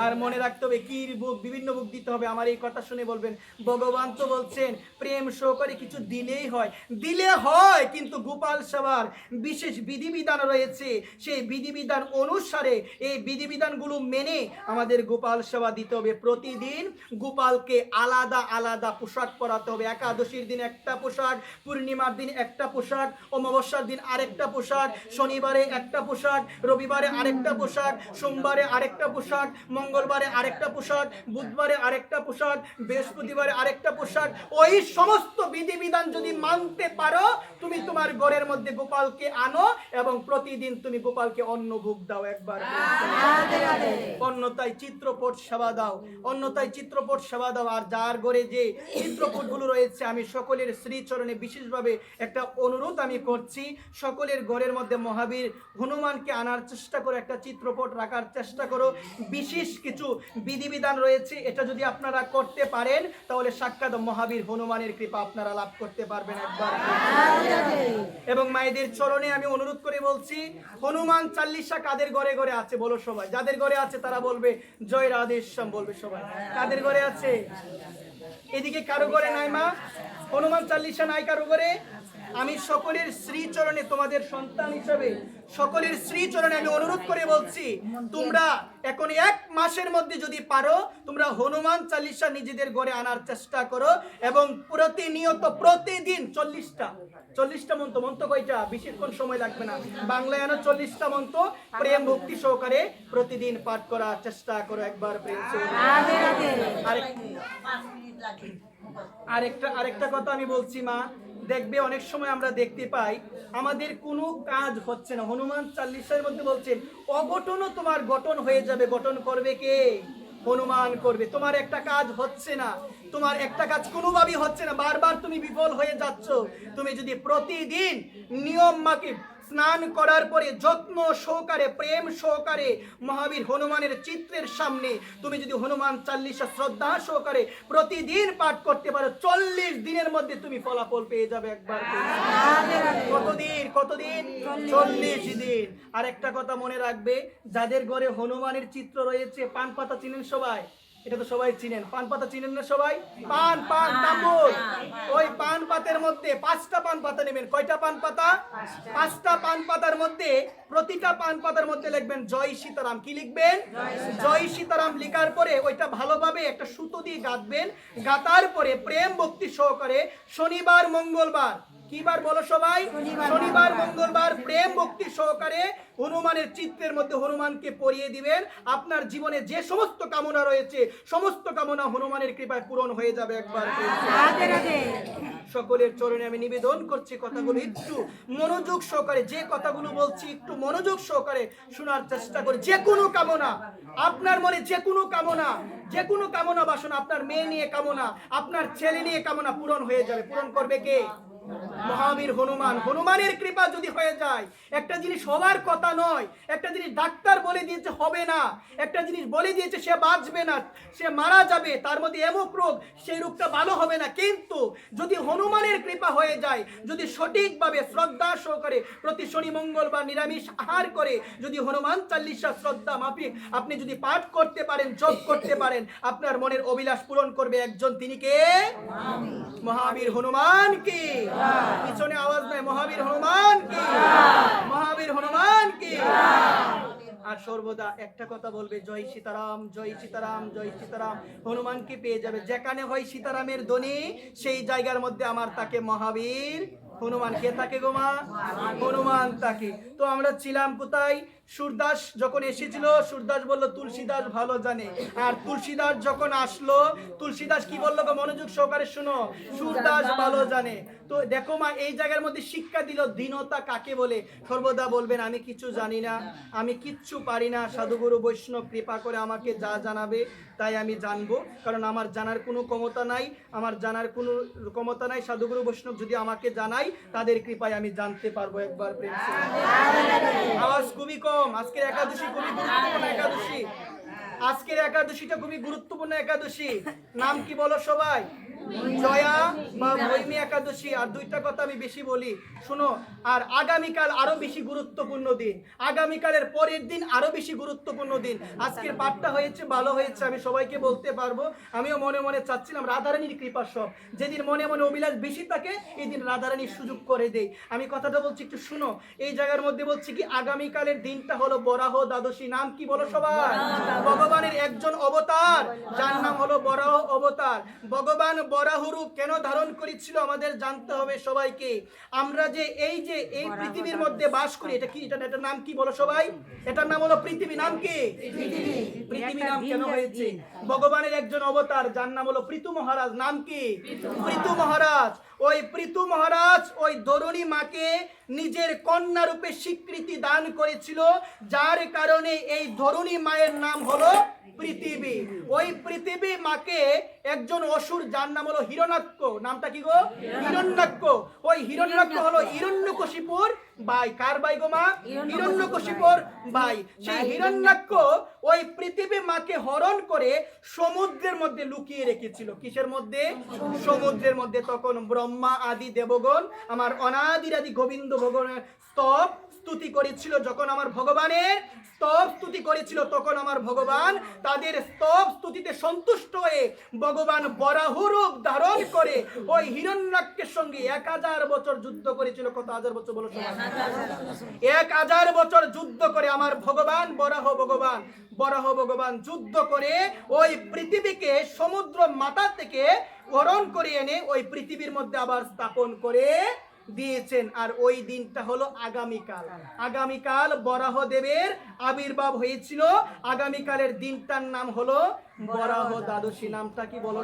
আর মনে রাখতে হবে কি ভোগ, বিভিন্ন ভোগ দিতে হবে। আমার এই কথা শুনে বলবেন ভগবান তো বলছেন প্রেম সহকারে কিছু দিলেই হয়, দিলে হয়, কিন্তু গোপাল সেবার বিশেষ বিধিবিধান রয়েছে, সেই বিধিবিধান অনুসারে এই বিধিবিধানগুলো মেনে আমাদের গোপাল সেবা দিতে হবে। প্রতিদিন গোপালকে আলাদা আলাদা পোশাক পরাতে হবে। একাদশীর দিন একটা পোশাক, পূর্ণিমার দিন একটা পোশাক, অমাবস্যার দিন আরেকটা পোশাক, শনিবারে একটা পোশাক, রবিবারে আরেকটা পোশাক, সোমবারে আরেকটা পোশাক, মঙ্গলবারে আরেকটা পোশাক, বুধবারে আরেকটা পোশাক, বৃহস্পতিবারে আরেকটা পোশাক। ওই সমস্ত বিধিবিধান যদি মানতে পারো তুমি তোমার ঘরের মধ্যে গোপালকে আনো এবং প্রতিদিন তুমি গোপালকে অন্ন ভোগ দাও। একবার অন্যতায় চিত্রপট সেবা দাও, অন্যতায় চিত্রপট সেবা দাও। আর যার ঘরে যে চিত্রপটগুলো রয়েছে আমি সকলের শ্রীচরণে বিশেষভাবে একটা অনুরোধ আমি করছি, সকলের ঘরের মধ্যে মহাবীর হনুমানকে আনার চেষ্টা করো, একটা চিত্রপট রাখার চেষ্টা করো। বিশেষ কিছু বিধিবিধান রয়েছে, এটা যদি আপনারা করতে পারেন তাহলে সাক্ষাৎ মহাবীর হনুমানের কৃপা আপনারা লাভ করতে পারবেন। একবার এবং মায়েদের চরণে আমি অনুরোধ করে বলছি, হনুমান চাল্লিশা কাদের ঘরে ঘরে আছে বলো সবাই? যাদের ঘরে আছে তারা বলবে জয় রাধেশ্যাম, বলবে সবাই। কাদের ঘরে আছে? এদিকে কারো ঘরে নাই মা? হনুমান চাল্লিশা নাই কারো ঘরে? আমি সকলের শ্রীচরণে তোমাদের সন্তান হিসাবে সকলের শ্রীচরণে আমি অনুরোধ করে বলছি, তোমরা এখন 1 মাসের মধ্যে যদি পারো তোমরা হনুমান চালিসা নিজেদের ঘরে আনার চেষ্টা করো এবং প্রতিনিয়ত প্রতিদিন 40টা মন্ত্র কয়টা, বেশিক্ষণ সময় লাগবে না, বাংলায় আনো 40টা মন্ত্র প্রেম ভক্তি সহকারে প্রতিদিন পাঠ করার চেষ্টা করো। একবার প্রেম আরেকটা কথা আমি বলছি মা, দেখবে অনেক সময় আমরা দেখতে পাই আমাদের কোনো কাজ হচ্ছে না, হনুমান চালিসার মধ্যে বলছেন অঘটনও তোমার গঠন হয়ে যাবে। গঠন করবে কে? হনুমান করবে। তোমার একটা কাজ হচ্ছে না, তোমার একটা কাজ কোনোভাবেই হচ্ছে না, বারবার তুমি বিফল হয়ে যাচ্ছ, তুমি যদি প্রতিদিন নিয়ম মাফিক স্নান করার পরে যত্ন সহকারে প্রেম সহকারে মহাবীর হনুমানের চিত্রের সামনে তুমি যদি হনুমান চালিসা শ্রদ্ধা সহকারে প্রতিদিন পাঠ করতে পারো, 40 দিনের মধ্যে তুমি ফলাফল পেয়ে যাবে। একবার কতদিন? 40 দিন। আর একটা কথা মনে রাখবে, যাদের ঘরে হনুমানের চিত্র রয়েছে, পান পাতা চিনেন সবাই? এটা তো সবাই চিনেন, পান পাতা চিনেন না সবাই? পান তাম্বুল, ওই পান পাতার মধ্যে 5টা পান পাতা নেবেন। কয়টা পান পাতা? 5টা পান পাতার মধ্যে প্রতিটা পান পাতার মধ্যে লিখবেন জয় সীতারাম। কি লিখবেন? জয় সীতারাম। লিখার পরে ওইটা ভালোভাবে একটা সুতো দিয়ে গাঁথবেন। গাঁথার পরে প্রেম ভক্তি সহকারে শনিবার মঙ্গলবার, কিবার বলো সবাই? শনিবার মঙ্গলবার প্রেম ভক্তি সহকারে হনুমানের চিত্রের মধ্যে হনুমানকে পরিয়ে দিবেন। আপনার জীবনে যে সমস্ত কামনা রয়েছে সমস্ত কামনা হনুমানের কৃপায় পূরণ হয়ে যাবে। একবার সকলের চরণে আমি নিবেদন করছি, কথাগুলো একটু মনোযোগ সহকারে, যে কথাগুলো বলছি একটু মনোযোগ সহকারে শোনার চেষ্টা করি। যে কোনো কামনা আপনার মনে, যে কোনো কামনা বাসনা, আপনার মেয়ে নিয়ে কামনা, আপনার ছেলে নিয়ে কামনা পূরণ হয়ে যাবে। পূরণ করবে কে? মহাবীর হনুমান। হনুমানের কৃপা যদি হয়ে যায়, একটা জিনিস হবার কথা নয়, একটা জিনিস ডাক্তার বলে দিয়েছে হবে না, একটা জিনিস বলে দিয়েছে সে বাঁচবে না, সে মারা যাবে, তার মধ্যে এমন রোগ, সেই রোগটা ভালো হবে না। কিন্তু যদি হনুমানের কৃপা হয়ে যায়, যদি সঠিকভাবে শ্রদ্ধা সহকারে প্রতি শনি মঙ্গলবার নিরামিষ আহার করে যদি হনুমান চালিসা শ্রদ্ধা মাফিক আপনি যদি পাঠ করতে পারেন, জপ করতে পারেন, আপনার মনের অভিলাষ পূরণ করবে একজন, তিনি কে? মহাবীর হনুমান কি? পিছনে আওয়াজ নাই। মহাবীর হনুমান কি? মহাবীর হনুমান কি? আর সর্বদা একটা কথা বলবে, জয় সীতারাম, জয় সীতারাম, জয় সীতারাম। হনুমানকে পেয়ে যাবে। যেখানে হয় সীতারামের ধ্বনি, সেই জায়গার মধ্যে আমার তাকে মহাবীর হনুমান। কে থাকে গো মা? হনুমান থাকে। তো আমরা ছিলাম কোথায়? সুরদাস যখন এসেছিল, সুরদাস বলল তুলসীদাস ভালো জানে। আর তুলসীদাস যখন আসলো, তুলসীদাস কি বললো গো? মনোযোগ সহকারে শুনো, সুরদাস ভালো জানে। তো দেখো মা, এই জায়গার মধ্যে শিক্ষা দিল দীনতা কাকে বলে। সর্বদা বলবেন আমি কিছু জানি না, আমি কিচ্ছু পারি না, সাধুগুরু বৈষ্ণব কৃপা করে আমাকে যা জানাবে তাই আমি জানবো, কারণ আমার জানার কোনো ক্ষমতা নাই, আমার জানার কোনো ক্ষমতা নাই। সাধুগুরু বৈষ্ণব যদি আমাকে জানাই, তাদের কৃপায় আমি জানতে পারবো। একবার প্রেম আওয়াজ খুবই কম। আজকের একাদশী খুবই গুরুত্বপূর্ণ একাদশী। আজকের একাদশীটা খুবই গুরুত্বপূর্ণ একাদশী। নাম কি বলো সবাই? জয়া বা ভৈমী একাদশী। আর দুইটা কথা আমি বেশি বলি, শুনো। আর আগামীকাল আরো বেশি গুরুত্বপূর্ণ দিন, আগামীকালের পরের দিন আরো বেশি গুরুত্বপূর্ণ দিন। আজকের পাঠটা হয়েছে ভালো হয়েছে, আমি সবাইকে বলতে পারবো। আমিও মনে মনে চাচ্ছিলাম রাধারানীর কৃপা সব, যেদিন মনে মনে অভিলাষ বেশি থাকে এই দিন রাধারানীর সুযোগ করে দেই। আমি কথাটা বলছি একটু শুনো। এই জায়গার মধ্যে বলছি কি, আগামীকালের দিনটা হলো বরাহ দ্বাদশী। নাম কি বলো সবাই? ভগবানের একজন অবতার, যার নাম হলো বরাহ অবতার। ভগবান বরাহ রূপ কেন ধারণ করেছিল আমাদের জানতে হবে সবাইকে। আমরা যে এই পৃথিবীর মধ্যে বাস করি, এটা কি? এটার নাম কি বলো সবাই? এটার নাম হলো পৃথিবী। নাম কি? পৃথিবী নাম কেন হয়েছে? ভগবানের একজন অবতার, যার নাম হলো পৃথু মহারাজ। নাম কি? পৃথু মহারাজ। ওই পৃথু মহারাজ ওই ধরণী মাকে নিজের কন্যা রূপে স্বীকৃতি দান করেছিল, যার কারণে এই ধরণী মায়ের নাম হলো পৃথিবী। ওই পৃথিবী মাকে একজন অসুর, যার নাম হলো হিরণ্যাক্ষ। নামটা কি গো? হিরণ্যাক্ষ। ওই হিরণ্যাক্ষ হলো হিরণ্যকশিপুর ভাই। কার ভাই গো মা? হিরণ্যকশিপুর ভাই। সেই হিরণ্যাক্ষ ওই পৃথিবী মাকে হরণ করে সমুদ্রের মধ্যে লুকিয়ে রেখেছিল। কিসের মধ্যে? সমুদ্রের মধ্যে। তখন ব্রহ্মা আদি দেবগণ, আমার অনাদির আদি গোবিন্দ ভগবানের স্তুতি করেছিল, যখন আমার ভগবানের স্তব স্তুতি করেছিল, তখন আমার ভগবান তাদের স্তব স্তুতিতে সন্তুষ্ট হয়ে ভগবান বরাহ রূপ ধারণ করে ওই হিরণ্যাক্ষের সঙ্গে 1000 বছর যুদ্ধ করেছিল। কত হাজার বছর বলো সবাই? 1000 বছর যুদ্ধ করে আমার ভগবান বরাহ ভগবান যুদ্ধ করে ওই পৃথিবীকে সমুদ্র মাথা থেকে হরণ করে এনে ওই পৃথিবীর মধ্যে আবার স্থাপন করে দিয়েছেন। আর ওই দিনটা হলো আগামীকাল বরাহ দেবের আবির্ভাব হয়েছিল। আগামীকালের দিনটার নাম হলো বরাহ দ্বাদশী। নামটা কি বলো?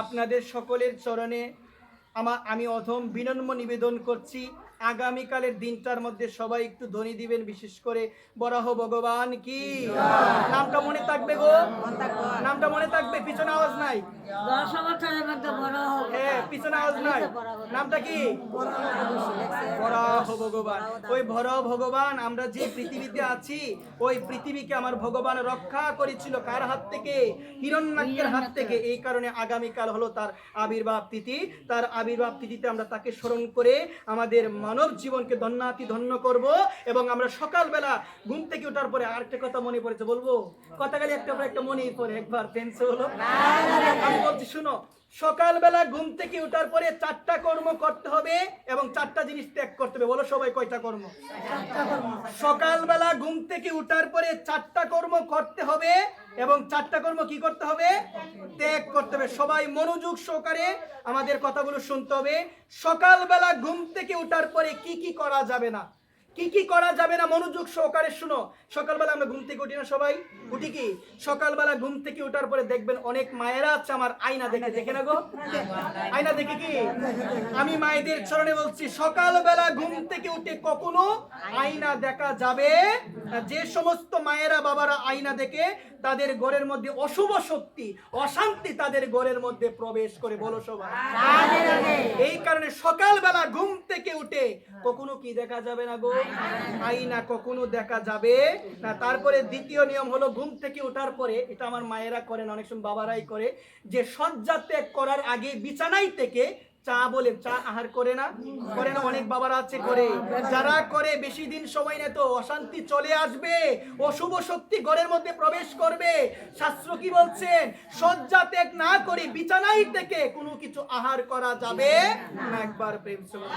আপনাদের সকলের চরণে আমি অধম বিনম্র নিবেদন করছি, আগামীকালের দিনটার মধ্যে সবাই একটু ধ্বনি দিবেন, বিশেষ করে বরাহ ভগবান কি। নামটা মনে থাকবে গো, নামটা মনে থাকবে। পিছনে আওয়াজ নাই, হ্যাঁ পিছনে আওয়াজ নাই। নামটা কি? বরাহ ভগবান। ওই বরাহ ভগবান আমরা যে পৃথিবীতে আছি, ওই পৃথিবীকে আমার ভগবান রক্ষা করেছিল কার হাত থেকে? হিরণ্যাক্ষের হাত থেকে। এই কারণে আগামীকাল হলো তার আবির্ভাব তিথি। তার আবির্ভাব তিথিতে আমরা তাকে স্মরণ করে আমাদের মানব জীবনকে ধন্যাতি ধন্য করব। এবং আমরা সকালবেলা ঘুম থেকে ওঠার পরে আরেকটা কথা মনে পড়েছে, বলবো কথা খালি একটা মনে পড়ে, একবার টেন্স হলো। আমি বলছি শুনো, সকালবেলা ঘুম থেকে ওঠার পরে 4টা কর্ম করতে হবে এবং 4টা জিনিস ত্যাগ করতে হবে। বলো সবাই কয়টা কর্ম? সকালবেলা ঘুম থেকে ওঠার পরে 4টা কর্ম করতে হবে এবং 4টা কর্ম কি করতে হবে? ত্যাগ করতে হবে। সবাই মনোযোগ সহকারে আমাদের কথাগুলো শুনতে হবে। সকালবেলা ঘুম থেকে ওঠার পরে কি কি করা যাবে না, কি করা যাবে না, মনোযোগ সহকারে শুনো। সকালবেলা আমরা ঘুম থেকে উঠি না, সবাই উঠি কি? সকালবেলা ঘুম থেকে ওঠার পরে দেখবেন অনেক মায়েরা আছে আমার আয়না দেখে না গো? আয়না দেখে কি? আমি মায়েদের চরণে বলছি, সকালবেলা ঘুম থেকে উঠে কখনো আয়না দেখা যাবে না। যে সমস্ত মায়েরা বাবারা আয়না দেখে, তাদের ঘরের মধ্যে অশুভ শক্তি, অশান্তি তাদের ঘরের মধ্যে প্রবেশ করে। বলো সবাই। এই কারণে সকালবেলা ঘুম থেকে উঠে কখনো কি দেখা যাবে না গো? আয়না কখনো দেখা যাবে না। তারপরে দ্বিতীয় নিয়ম হলো, ঘুম থেকে ওঠার পরে, এটা আমার মায়েরা করেন, অনেক সময় বাবারাই করে, যে শয্যা ত্যাগ করার আগে বিছানায় থেকে চা আহার করে না? অনেক বাবারা আছে করে। যারা করে বেশি দিন সময় নেই তো অশান্তি চলে আসবে, অশুভ শক্তি ঘরের মধ্যে প্রবেশ করবে। শাস্ত্র কি বলছেন? শয্যা ত্যাগ না করে বিছানায় থেকে কোনো কিছু আহার করা যাবে না। একবার প্রেম সঙ্গে।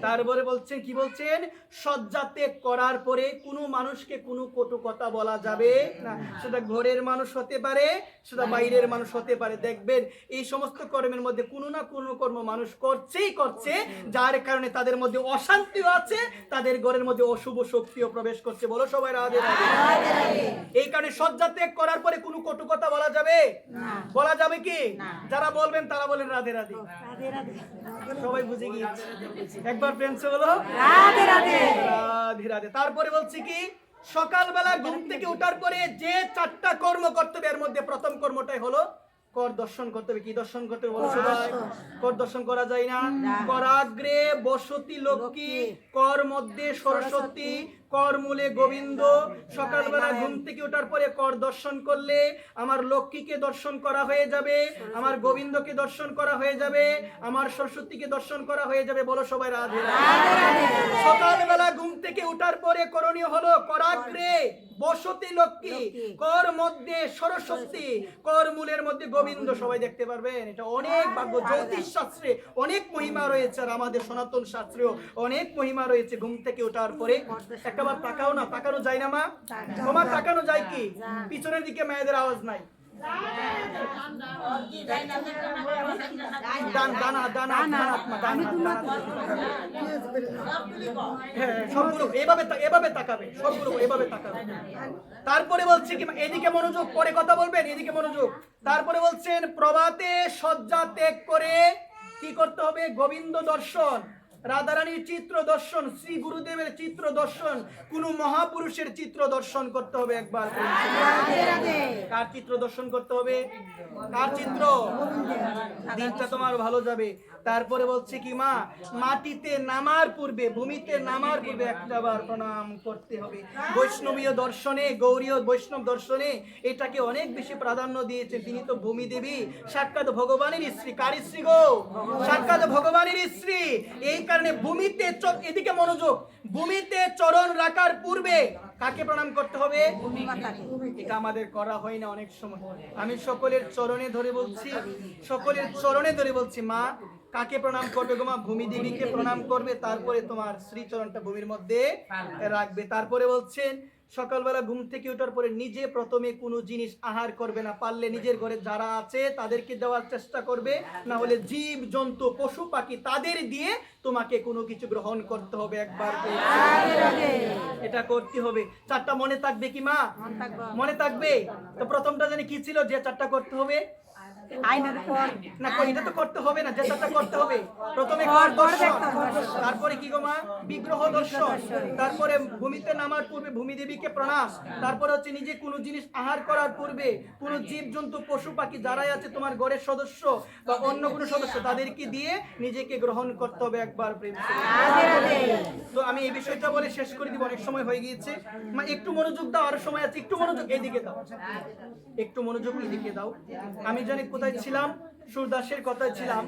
তারপরে বলছেন কি বলছেন? শয্যা ত্যাগ করার পরে কোনো মানুষকে কোনো কটু কথা বলা যাবে না। সেটা ঘরের মানুষ হতে পারে, সেটা বাইরের মানুষ হতে পারে। দেখবেন এই সমস্ত কর্মের মধ্যে কোনো না কোনো কর্ম মানুষ করছে, যার কারণে তাদের মধ্যে অশান্তিও আছে, তাদের ঘরের মধ্যে অশুভ শক্তিও প্রবেশ করছে। বলো সবাই রাধে রাধে। এই কারণে শয্যা ত্যাগ করার পরে কোনো কটু কথা বলা যাবে? বলা যাবে কি? যারা বলবেন তারা বলেন রাধে রাধে। সবাই বুঝে গিয়েছে? একবার প্রেমসে বলো রাধে রাধে রাধে রাধে। তারপরে বলছি কি, সকালবেলা ঘুম থেকে ওঠার পরে যে 4টা কর্ম করতে হবে, এর মধ্যে প্রথম কর্মটাই হলো কর দর্শন করতে হবে। কি দর্শন করতে হবে? বলো সবাই। কর দর্শন করা যায় না? করাগ্রে বসতি লক্ষ্মী, কর মধ্যে সরস্বতী, কর মূলে গোবিন্দ। সকালবেলা ঘুম থেকে ওঠার পরে কর দর্শন করলে আমার লক্ষ্মীকে দর্শন করা হয়ে যাবে, আমার গোবিন্দকে দর্শন করা হয়ে যাবে, আমার সরস্বতীকে দর্শন করা হয়ে যাবে। বলো সবাই রাধে রাধে। সকালবেলা ঘুম থেকে ওঠার পরে করণীয় হলো করাগ্রে বসতি লক্ষ্মী, কর মধ্যে সরস্বতী, কর মূলের মধ্যে গোবিন্দ। সবাই দেখতে পারবেন, এটা অনেক ভাগ্য। জ্যোতিষ শাস্ত্রে অনেক মহিমা রয়েছে, আর আমাদের সনাতন শাস্ত্রেও অনেক মহিমা রয়েছে। ঘুম থেকে ওঠার পরে একবার তাকাও না, তাকানো যায় না মা? তোমার তাকানো যায় কি? পিছনের দিকে মায়েদের আওয়াজ নাই। তারপরে বলছে কি, এদিকে মনোযোগ, পরে কথা বলবেন, এদিকে মনোযোগ। তারপরে বলছেন প্রভাতে শয্যা ত্যাগ করে কি করতে হবে? গোবিন্দ দর্শন, রাধারানীর চিত্র দর্শন, শ্রী গুরুদেবের চিত্র দর্শন, কোন মহাপুরুষের চিত্র দর্শন করতে হবে। একবার কার চিত্র দর্শন করতে হবে? কার চিত্র? দিনটা তোমার ভালো যাবে। তারপরে বলছে কি, মা মাটিতে নামার পূর্বে, ভূমিতে নামার পূর্বে একটাবার প্রণাম করতে হবে। বৈষ্ণবীয় দর্শনে, গৌরীয় বৈষ্ণব দর্শনে এটাকে অনেক বেশি প্রাধান্য দিয়েছে। তিনি তো ভূমি দেবী, সাক্ষাৎ ভগবানের স্ত্রী। কার স্ত্রী গো? সাক্ষাৎ ভগবানের স্ত্রী। এই কারণে ভূমিতে এদিকে মনোযোগ, ভূমিতে চরণ রাখার পূর্বে কাকে প্রণাম করতে হবে? এটা আমাদের করা হয় না অনেক সময়। আমি সকলের চরণে ধরে বলছি, সকলের চরণে ধরে বলছি, মা কাকে প্রণাম করবে গো মা? ভূমি দেবীকে প্রণাম করবে, তারপরে তোমার শ্রীচরণটা ভূমির মধ্যে রাখবে। তারপরে বলছেন সকালবেলা ঘুম থেকে ওঠার পরে নিজে প্রথমে কোনো জিনিস আহার করবে না, পারলে নিজের ঘরে যারা আছে তাদেরকে দেওয়ার চেষ্টা করবে, না হলে জীব জন্তু পশু পাখি তাদের দিয়ে তোমাকে কোনো কিছু গ্রহণ করতে হবে একবার। এটা করতে হবে। চারটা মনে থাকবে কি মা? মনে থাকবে। তো প্রথমটা জানি কি ছিল যে চারটা করতে হবে? না এটা তো করতে হবে না, যে চারটা করতে হবে। প্রথমে দর্শন, তারপরে কি গো মা? বিগ্রহ দর্শন, তারপরে ভূমিতে নামার পূর্বে ভূমি দেবীকে প্রণাম, তারপরে হচ্ছে নিজে কোনো জিনিস আহার করার পূর্বে কোনো জীব জন্তু পশু পাখি যারাই আছে তোমার ঘরের সদস্য বা অন্য কোনো সদস্য তাদেরকে দিয়ে নিজেকে গ্রহণ করতে হবে একবার। প্রেম। তো আমি এই বিষয়টা বলে শেষ করে দিব, অনেক সময় হয়ে গিয়েছে। মা একটু মনোযোগ দাও, আরো সময় আছে, একটু মনোযোগ এইদিকে দাও, একটু মনোযোগ এইদিকে দাও। আমি জানি কোথায় ছিলাম, সুরদাসের কথায় ছিলাম।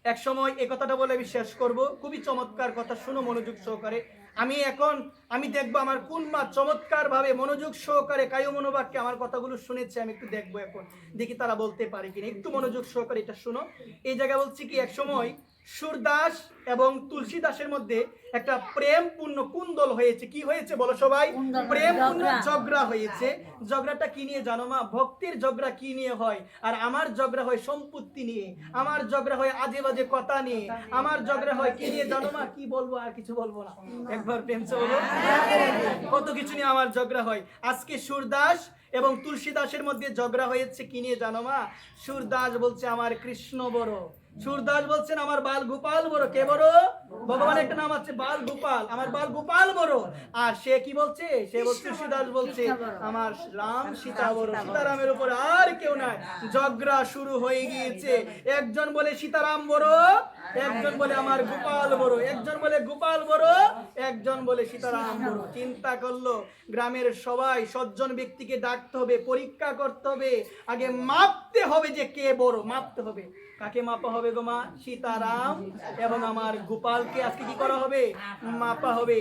এক সময় এই কথাটা বলে আমি শেষ করব। খুবই চমৎকার কথা, শুনো মনোযোগ সহকারে। আমি দেখবো আমার কোন মা চমৎকার ভাবে মনোযোগ সহকারে কায়ো মনোবাক্যে আমার কথাগুলো শুনেছে। আমি একটু দেখবো এখন, দেখি তারা বলতে পারে কিনা। একটু মনোযোগ সহকারে এটা শুনো। এই জায়গায় বলছি কি, এক সময় সুরদাস এবং তুলসীদাসের মধ্যে একটা প্রেমপূর্ণ কুন্দল হয়েছে। কি হয়েছে বলো সবাই? প্রেমপূর্ণ ঝগড়া হয়েছে। ঝগড়াটা কি নিয়ে জানো মা? ভক্তির ঝগড়া কি নিয়ে হয়? আর আমার ঝগড়া হয় সম্পত্তি নিয়ে, আমার ঝগড়া হয় আজে বাজে কথা নিয়ে, আমার ঝগড়া হয় কি নিয়ে জানো মা? কি বলবো, আর কিছু বলবো না, একবার প্রেমসে বলো। কত কিছু নিয়ে আমার ঝগড়া হয়। আজকে সুরদাস এবং তুলসীদাসের মধ্যে ঝগড়া হয়েছে কি নিয়ে জানো মা? সুরদাস বলছে আমার কৃষ্ণ বড়, সুরদাস বলছেন আমার বাল গোপাল বড়। কে বড়? ভগবান একটা নাম আছে বাল গোপাল, আমার বাল গোপাল বড়। আর সে কি বলছে? সে বলছে, সুরদাস বলছে আমার রাম সীতা বড়, সীতারামের উপর আর কেউ নাই। ঝগড়া শুরু হয়ে গিয়েছে। একজন বলে সীতারাম বড়, একজন বলে আমার গোপাল বড়, একজন বলে গোপাল বড়, একজন বলে সীতারাম বড়। চিন্তা করলো গ্রামের সবাই সজ্জন ব্যক্তিকে ডাকতে হবে, পরীক্ষা করতে হবে, আগে মাপতে হবে যে কে বড়, মাপতে হবে। কাকে মাপা হবে গো মা? সীতারাম এবং আমার গোপালকে আজকে কি করা হবে? মাপা হবে।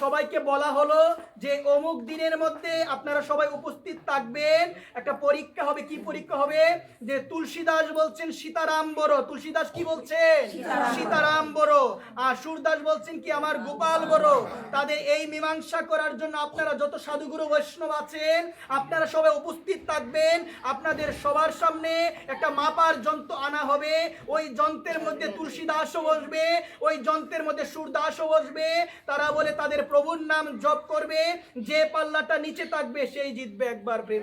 সবাইকে বলা হলো যে অমুক দিনের মধ্যে আপনারা সবাই উপস্থিত থাকবেন। একটা পরীক্ষা হবে। কি পরীক্ষা হবে? যে তুলসীদাস বলছেন সীতারাম বড়, তুলসীদাস কি বলছেন? সীতারাম বড়। আর সুরদাস বলছেন কি আমার গোপাল বড়। তাদের এই মীমাংসা করার জন্য আপনারা যত সাধুগুরু বৈষ্ণব আছেন আপনারা সবাই উপস্থিত থাকবেন। আপনাদের সবার সামনে একটা মাপার যন্ত্র আনা হবে। ওই যন্ত্রের মধ্যে তুলসীদাসও বসবে, ওই যন্ত্রের মধ্যে সুরদাসও বসবে। তারা বলে তাদের প্রভুর নাম জপ করবে। যে পাল্লাটা নিচে থাকবে সেই জিতবে। একবার প্রেম,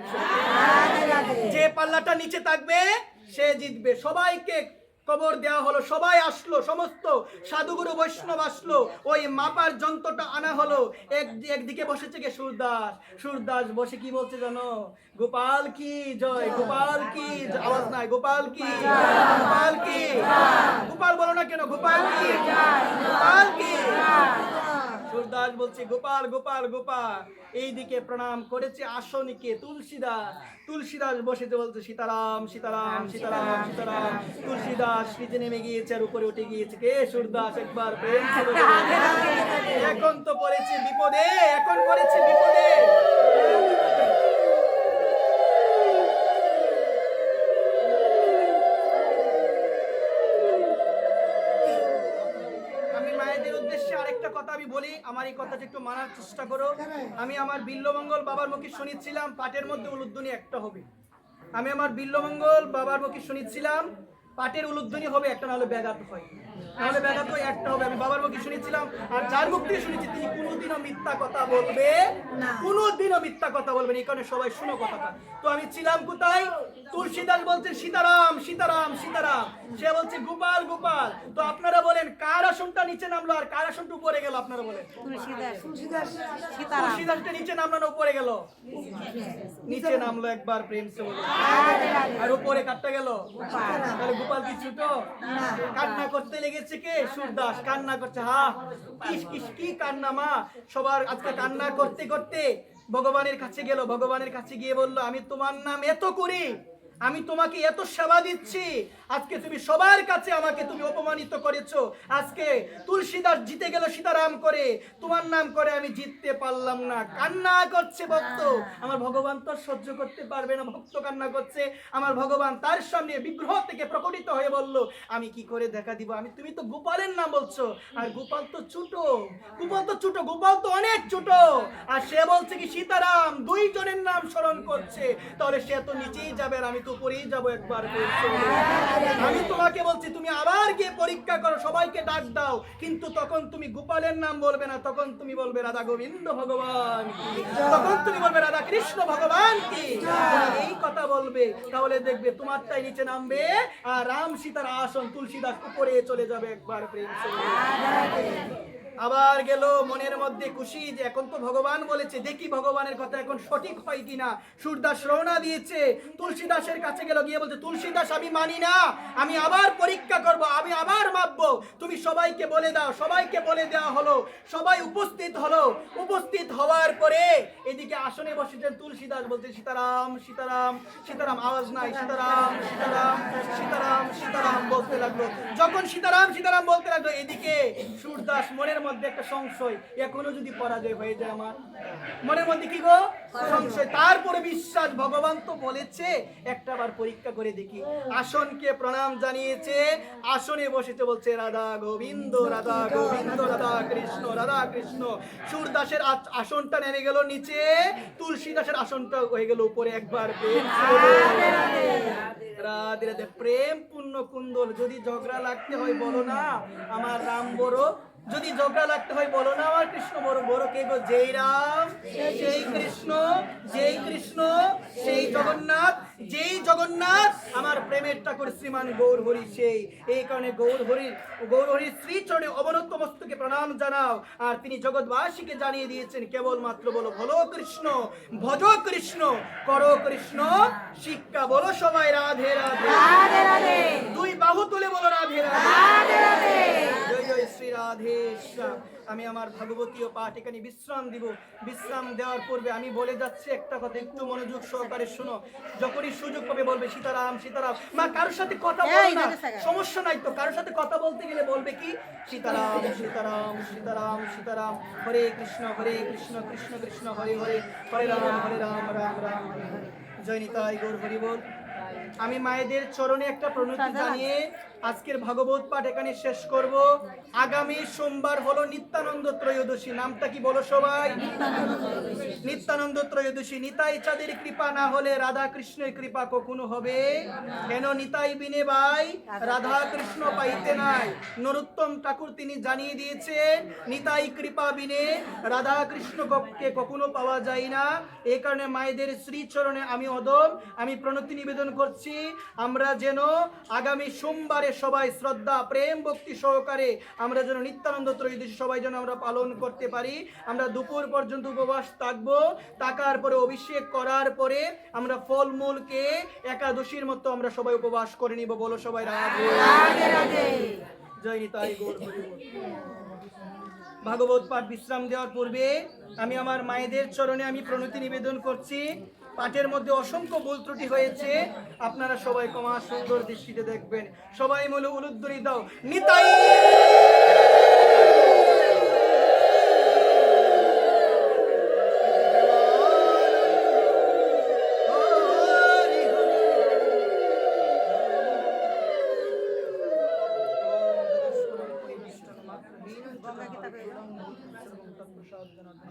যে পাল্লাটা নিচে থাকবে সে জিতবে। সবাইকে খবর দেওয়া হলো, সবাই আসলো, সমস্ত সাধুগুরু বৈষ্ণব আসলো। ওই মাপার যন্ত্রটা আনা হলো। একদিকে বসেছে কে? সুরদাস। সুরদাস বসে কি বলছে জানো? গোপাল কি জয়, গোপাল কি জয়। আওয়াজ নাই, গোপাল কি, গোপাল কি। গোপাল বলো না কেন? গোপাল কি, গোপাল কি। সুরদাস বলছে গোপাল গোপাল গোপাল। এইদিকে প্রণাম করেছে আসনিকে তুলসীদাস। তুলসীদাস বসেতে বলছে সীতারাম সীতারাম সীতারাম সীতারাম। তুলসীদাস নিচে নেমে গিয়েছে আর উপরে উঠে গিয়েছে কে? সুরদাস। একবার প্রেম। এখন তো পড়েছে বিপদে, এখন পড়েছে বিপদে। বলি, আমার এই কথাটা একটু মানার চেষ্টা করো। আমি আমার বিল্লমঙ্গল বাবার মুখে শুনেছিলাম পাটের মধ্যে উলুধ্বনি একটা হবে। আমি আমার বিল্লমঙ্গল বাবার মুখে শুনেছিলাম পাটের উলুধ্বনি হবে একটা, নাহলে ব্যাঘাত হয়, নাহলে ব্যাঘাত হয় একটা হবে। আমি বাবার মুখে শুনেছিলাম। আর যার মুখ থেকে শুনেছি তিনি কোনোদিনও মিথ্যা কথা বলবে না, কোনোদিনও মিথ্যা কথা বলবেন। এই কারণে সবাই শুনো কথাটা। তো আমি ছিলাম কোথায়? তুলসীদাস বলছে সীতারাম সীতারাম সীতারাম, সে বলছে গোপাল গোপাল। তো আপনারা বলেন কার আসনটা নিচে নামলো আর কার আসনটা উপরে গেল? আপনারা বলেন। তুলসীদাসটা নিচে নামলো না উপরে গেল? নিচে নামলো। একবার প্রেম সে বলো। আর উপরে কাটটা গেল? তাহলে গোপাল কি ছোট? কান্না করতে লেগেছে কে? সুরদাস কান্না করছে। কি কান্না মা? সবার আজকে কান্না করতে করতে ভগবানের কাছে গেল। ভগবানের কাছে গিয়ে বলল আমি তোমার নাম এত করি, আমি তোমাকে এত সেবা দিচ্ছি, আজকে তুমি সবার কাছে আমাকে তুমি অপমানিত করেছো। আজকে তুলসীদাস জিতে গেল সীতারাম করে, তোমার নাম করে আমি জিততে পারলাম না। কান্না করছে ভক্ত। আমার ভগবান তো সহ্য করতে পারবে না, ভক্ত কান্না করছে। আমার ভগবান তার সামনে বিগ্রহ থেকে প্রকটিত হয়ে বলল, আমি কি করে দেখা দিব? আমি, তুমি তো গোপালের নাম বলছো, আর গোপাল তো ছোট, গোপাল তো ছোট, গোপাল তো অনেক ছোট। আর সে বলছে কি সীতারাম, দুইজনের নাম স্মরণ করছে, তাহলে সে তো নিচেই যাবে আর আমি তো উপরেই যাবো একবার। আমি তোমাকে বলছি তুমি আবার গিয়ে পরীক্ষা করো, সবাইকে ডাক দাও, কিন্তু তখন তুমি গোপালের নাম বলবে না, তখন তুমি বলবে রাধা গোবিন্দ ভগবান কি, তখন তুমি বলবে রাধা কৃষ্ণ ভগবান কি। এই কথা বলবে, তাহলে দেখবে তোমারটাই নিচে নামবে আর রাম সীতার আসন তুলসীদাস উপরে চলে যাবে একবার। প্রেম আবার গেল মনের মধ্যে খুশি যে এখন তো ভগবান বলেছে, দেখি ভগবানের কথা এখন সঠিক হয় কিনা। সুরদাস রওনা দিয়েছে, তুলসীদাসের কাছে গেল, গিয়ে বলছে তুলসীদাস আমি মানি না, আমি আবার পরীক্ষা করব, আমি আবার মাপবো, তুমি সবাইকে বলে দাও। সবাইকে বলে দেওয়া হলো, সবাই উপস্থিত হলো। উপস্থিত হওয়ার পরে এদিকে আসনে বসেছেন তুলসীদাস, বলছে সীতারাম সীতারাম সীতারাম, আওয়াজ নাই, সীতারাম সীতারাম সীতারাম সীতারাম বলতে লাগলো। যখন সীতারাম সীতারাম বলতে লাগলো, এদিকে সুরদাস মনের মধ্যে একটা সংশয়, এখনো যদি পরাজয় হয়ে যায় আমার মনের মধ্যে কি গো সংশয়। তারপরে বিশ্বাস, ভগবান তো বলেছে একটাবার পরীক্ষা করে দেখি। আসনকে প্রণাম জানিয়েছে, আসনে বসেছে, বলছে রাধা গোবিন্দ রাধা গোবিন্দ রাধা কৃষ্ণ রাধা কৃষ্ণ। সুরদাসের আসনটা নেমে গেল নিচে, তুলসীদাসের আসনটা হয়ে গেল উপরে। একবার রাধে রাধে। প্রেম পূর্ণ কুন্দল। যদি ঝগড়া লাগতে হয় বলো না আমার রাম বড়, যদি ঝগড়া লাগতে হয় বলো না আমার কৃষ্ণ বড়। বড় কে গো? যেই রাম সেই কৃষ্ণ, যেই কৃষ্ণ সেই জগন্নাথ, যেই জগন্নাথ আমার প্রেমের ঠাকুর শ্রীমান গৌর হরি সেই। এই কারণে গৌর হরির শ্রী চরণে অবনত মস্তকে প্রণাম জানাও। আর তিনি জগৎবাসীকে জানিয়ে দিয়েছেন কেবলমাত্র বলো ভলো কৃষ্ণ, ভজ কৃষ্ণ, করো কৃষ্ণ শিক্ষা। বলো সবাই রাধে রাধে রাধে রাধে, দুই বাহু তুলে বলো রাধে রাধে রাধে। জয় জয় শ্রী রাধে শ্যাম। আমি আমার ভাগবতীয় পাঠ এখানে বিশ্রাম দিব। বিশ্রাম দেওয়ার পূর্বে আমি বলে যাচ্ছি একটা কথা, একটু মনোযোগ সহকারে শোনো। যখনই সুযোগ পাবে বলবে সীতারাম সীতারাম। মা কারোর সাথে কথা বল না, সমস্যা নাই তো। কারোর সাথে কথা বলতে গেলে বলবে কি সীতারাম সীতারাম সীতারাম সীতারাম, হরে কৃষ্ণ কৃষ্ণ কৃষ্ণ হরে হরে, হরে রাম রাম রাম হরে হরে। জয় নিতাই গৌর হরি বল। আমি মায়েদের চরণে একটা প্রণতি জানিয়ে আজকের ভাগবত পাঠ এখানে শেষ করব। আগামী সোমবার হলো নিত্যানন্দ ত্রয়োদশী। নামটা কি বলো সবাই? নিত্যানন্দ ত্রয়োদশী। নিতাই চাঁদের কৃপা না হলে রাধা কৃষ্ণের কৃপা কখনো হবে কেন? নিতাই বিনে ভাই রাধা কৃষ্ণ পাইতে নাই। নরোত্তম ঠাকুর তিনি জানিয়ে দিয়েছেন নিতাই কৃপা বিনে রাধা কৃষ্ণকে কখনো পাওয়া যায় না। এই কারণে মায়েদের শ্রীচরণে আমি অদম আমি প্রণতি নিবেদন করছি, আমরা যেন আগামী সোমবারে সবাই শ্রদ্ধা প্রেম ভক্তি সহকারে আমরা যেন নিত্যানন্দ ত্রয়োদশী সবাই যেন আমরা পালন করতে পারি। আমরা দুপুর পর্যন্ত উপবাস থাকবো, থাকার পরে অভিষেক করার পরে আমরা ফলমূলকে একাদশীর মতো আমরা সবাই উপবাস করে নিব। বলো সবাই রাধে রাধে। জয় নিতাই গৌর হরি বল। ভাগবত পাঠ বিশ্রাম দেওয়ার পূর্বে আমি আমার মায়েদের চরণে আমি প্রণতি নিবেদন করছি। পাঠের মধ্যে অসংখ্য ভুল ত্রুটি হয়েছে, আপনারা সবাই ক্ষমা সুন্দর দৃষ্টিতে দেখবেন। সবাই মিলে উলুধ্বনি দাও, নিতাই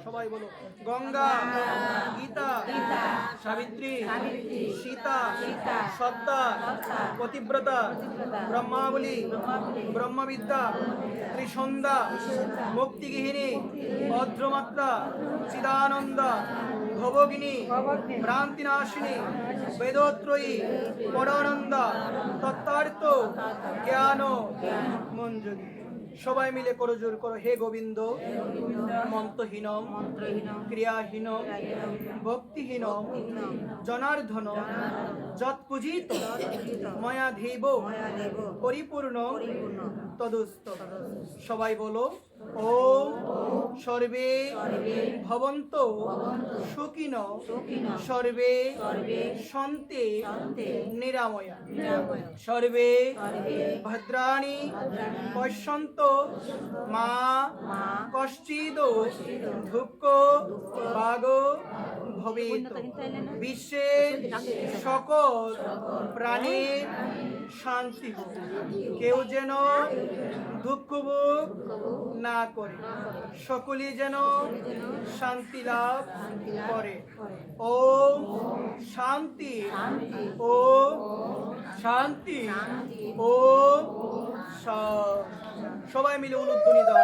সবাই বলো গঙ্গা গীতা সাবিত্রী সীতা সত্তা পতিব্রতা ব্রহ্মাবলী ব্রহ্মবিদ্যা ত্রিসন্ধ্যা মুক্তিগৃহিণী ভদ্রমাত্রা চিদানন্দা ভবগিনী ভ্রান্তিনাশিনী বেদোত্রয়ী পরানন্দা তত্ত্বার্থ জ্ঞান মঞ্জুরি। সবাই মিলে করো জোর করো, হে গোবিন্দ মন্ত্রহীন ক্রিয়াহীন ভক্তিহীন জনার্দন যৎপূজিত ময়াধীব পরিপূর্ণ তদুস্ত। সবাই বলো ওম সর্বে ভবন্ত সুখিন সর্বে সন্তে নিরাময়া সর্বে ভদ্রাণি পশ্যন্ত মা কশ্চিদ দুঃখ ভাগ ভবেত বিশ্বের সকল প্রাণীর শান্তি হোক, কেউ যেন দুঃখ ভোগ না করে, সকলে যেন শান্তি লাভ করে। ওম শান্তি, ওম শান্তি, ওম শান্তি। সবাই মিলে উলুধ্বনি দাও।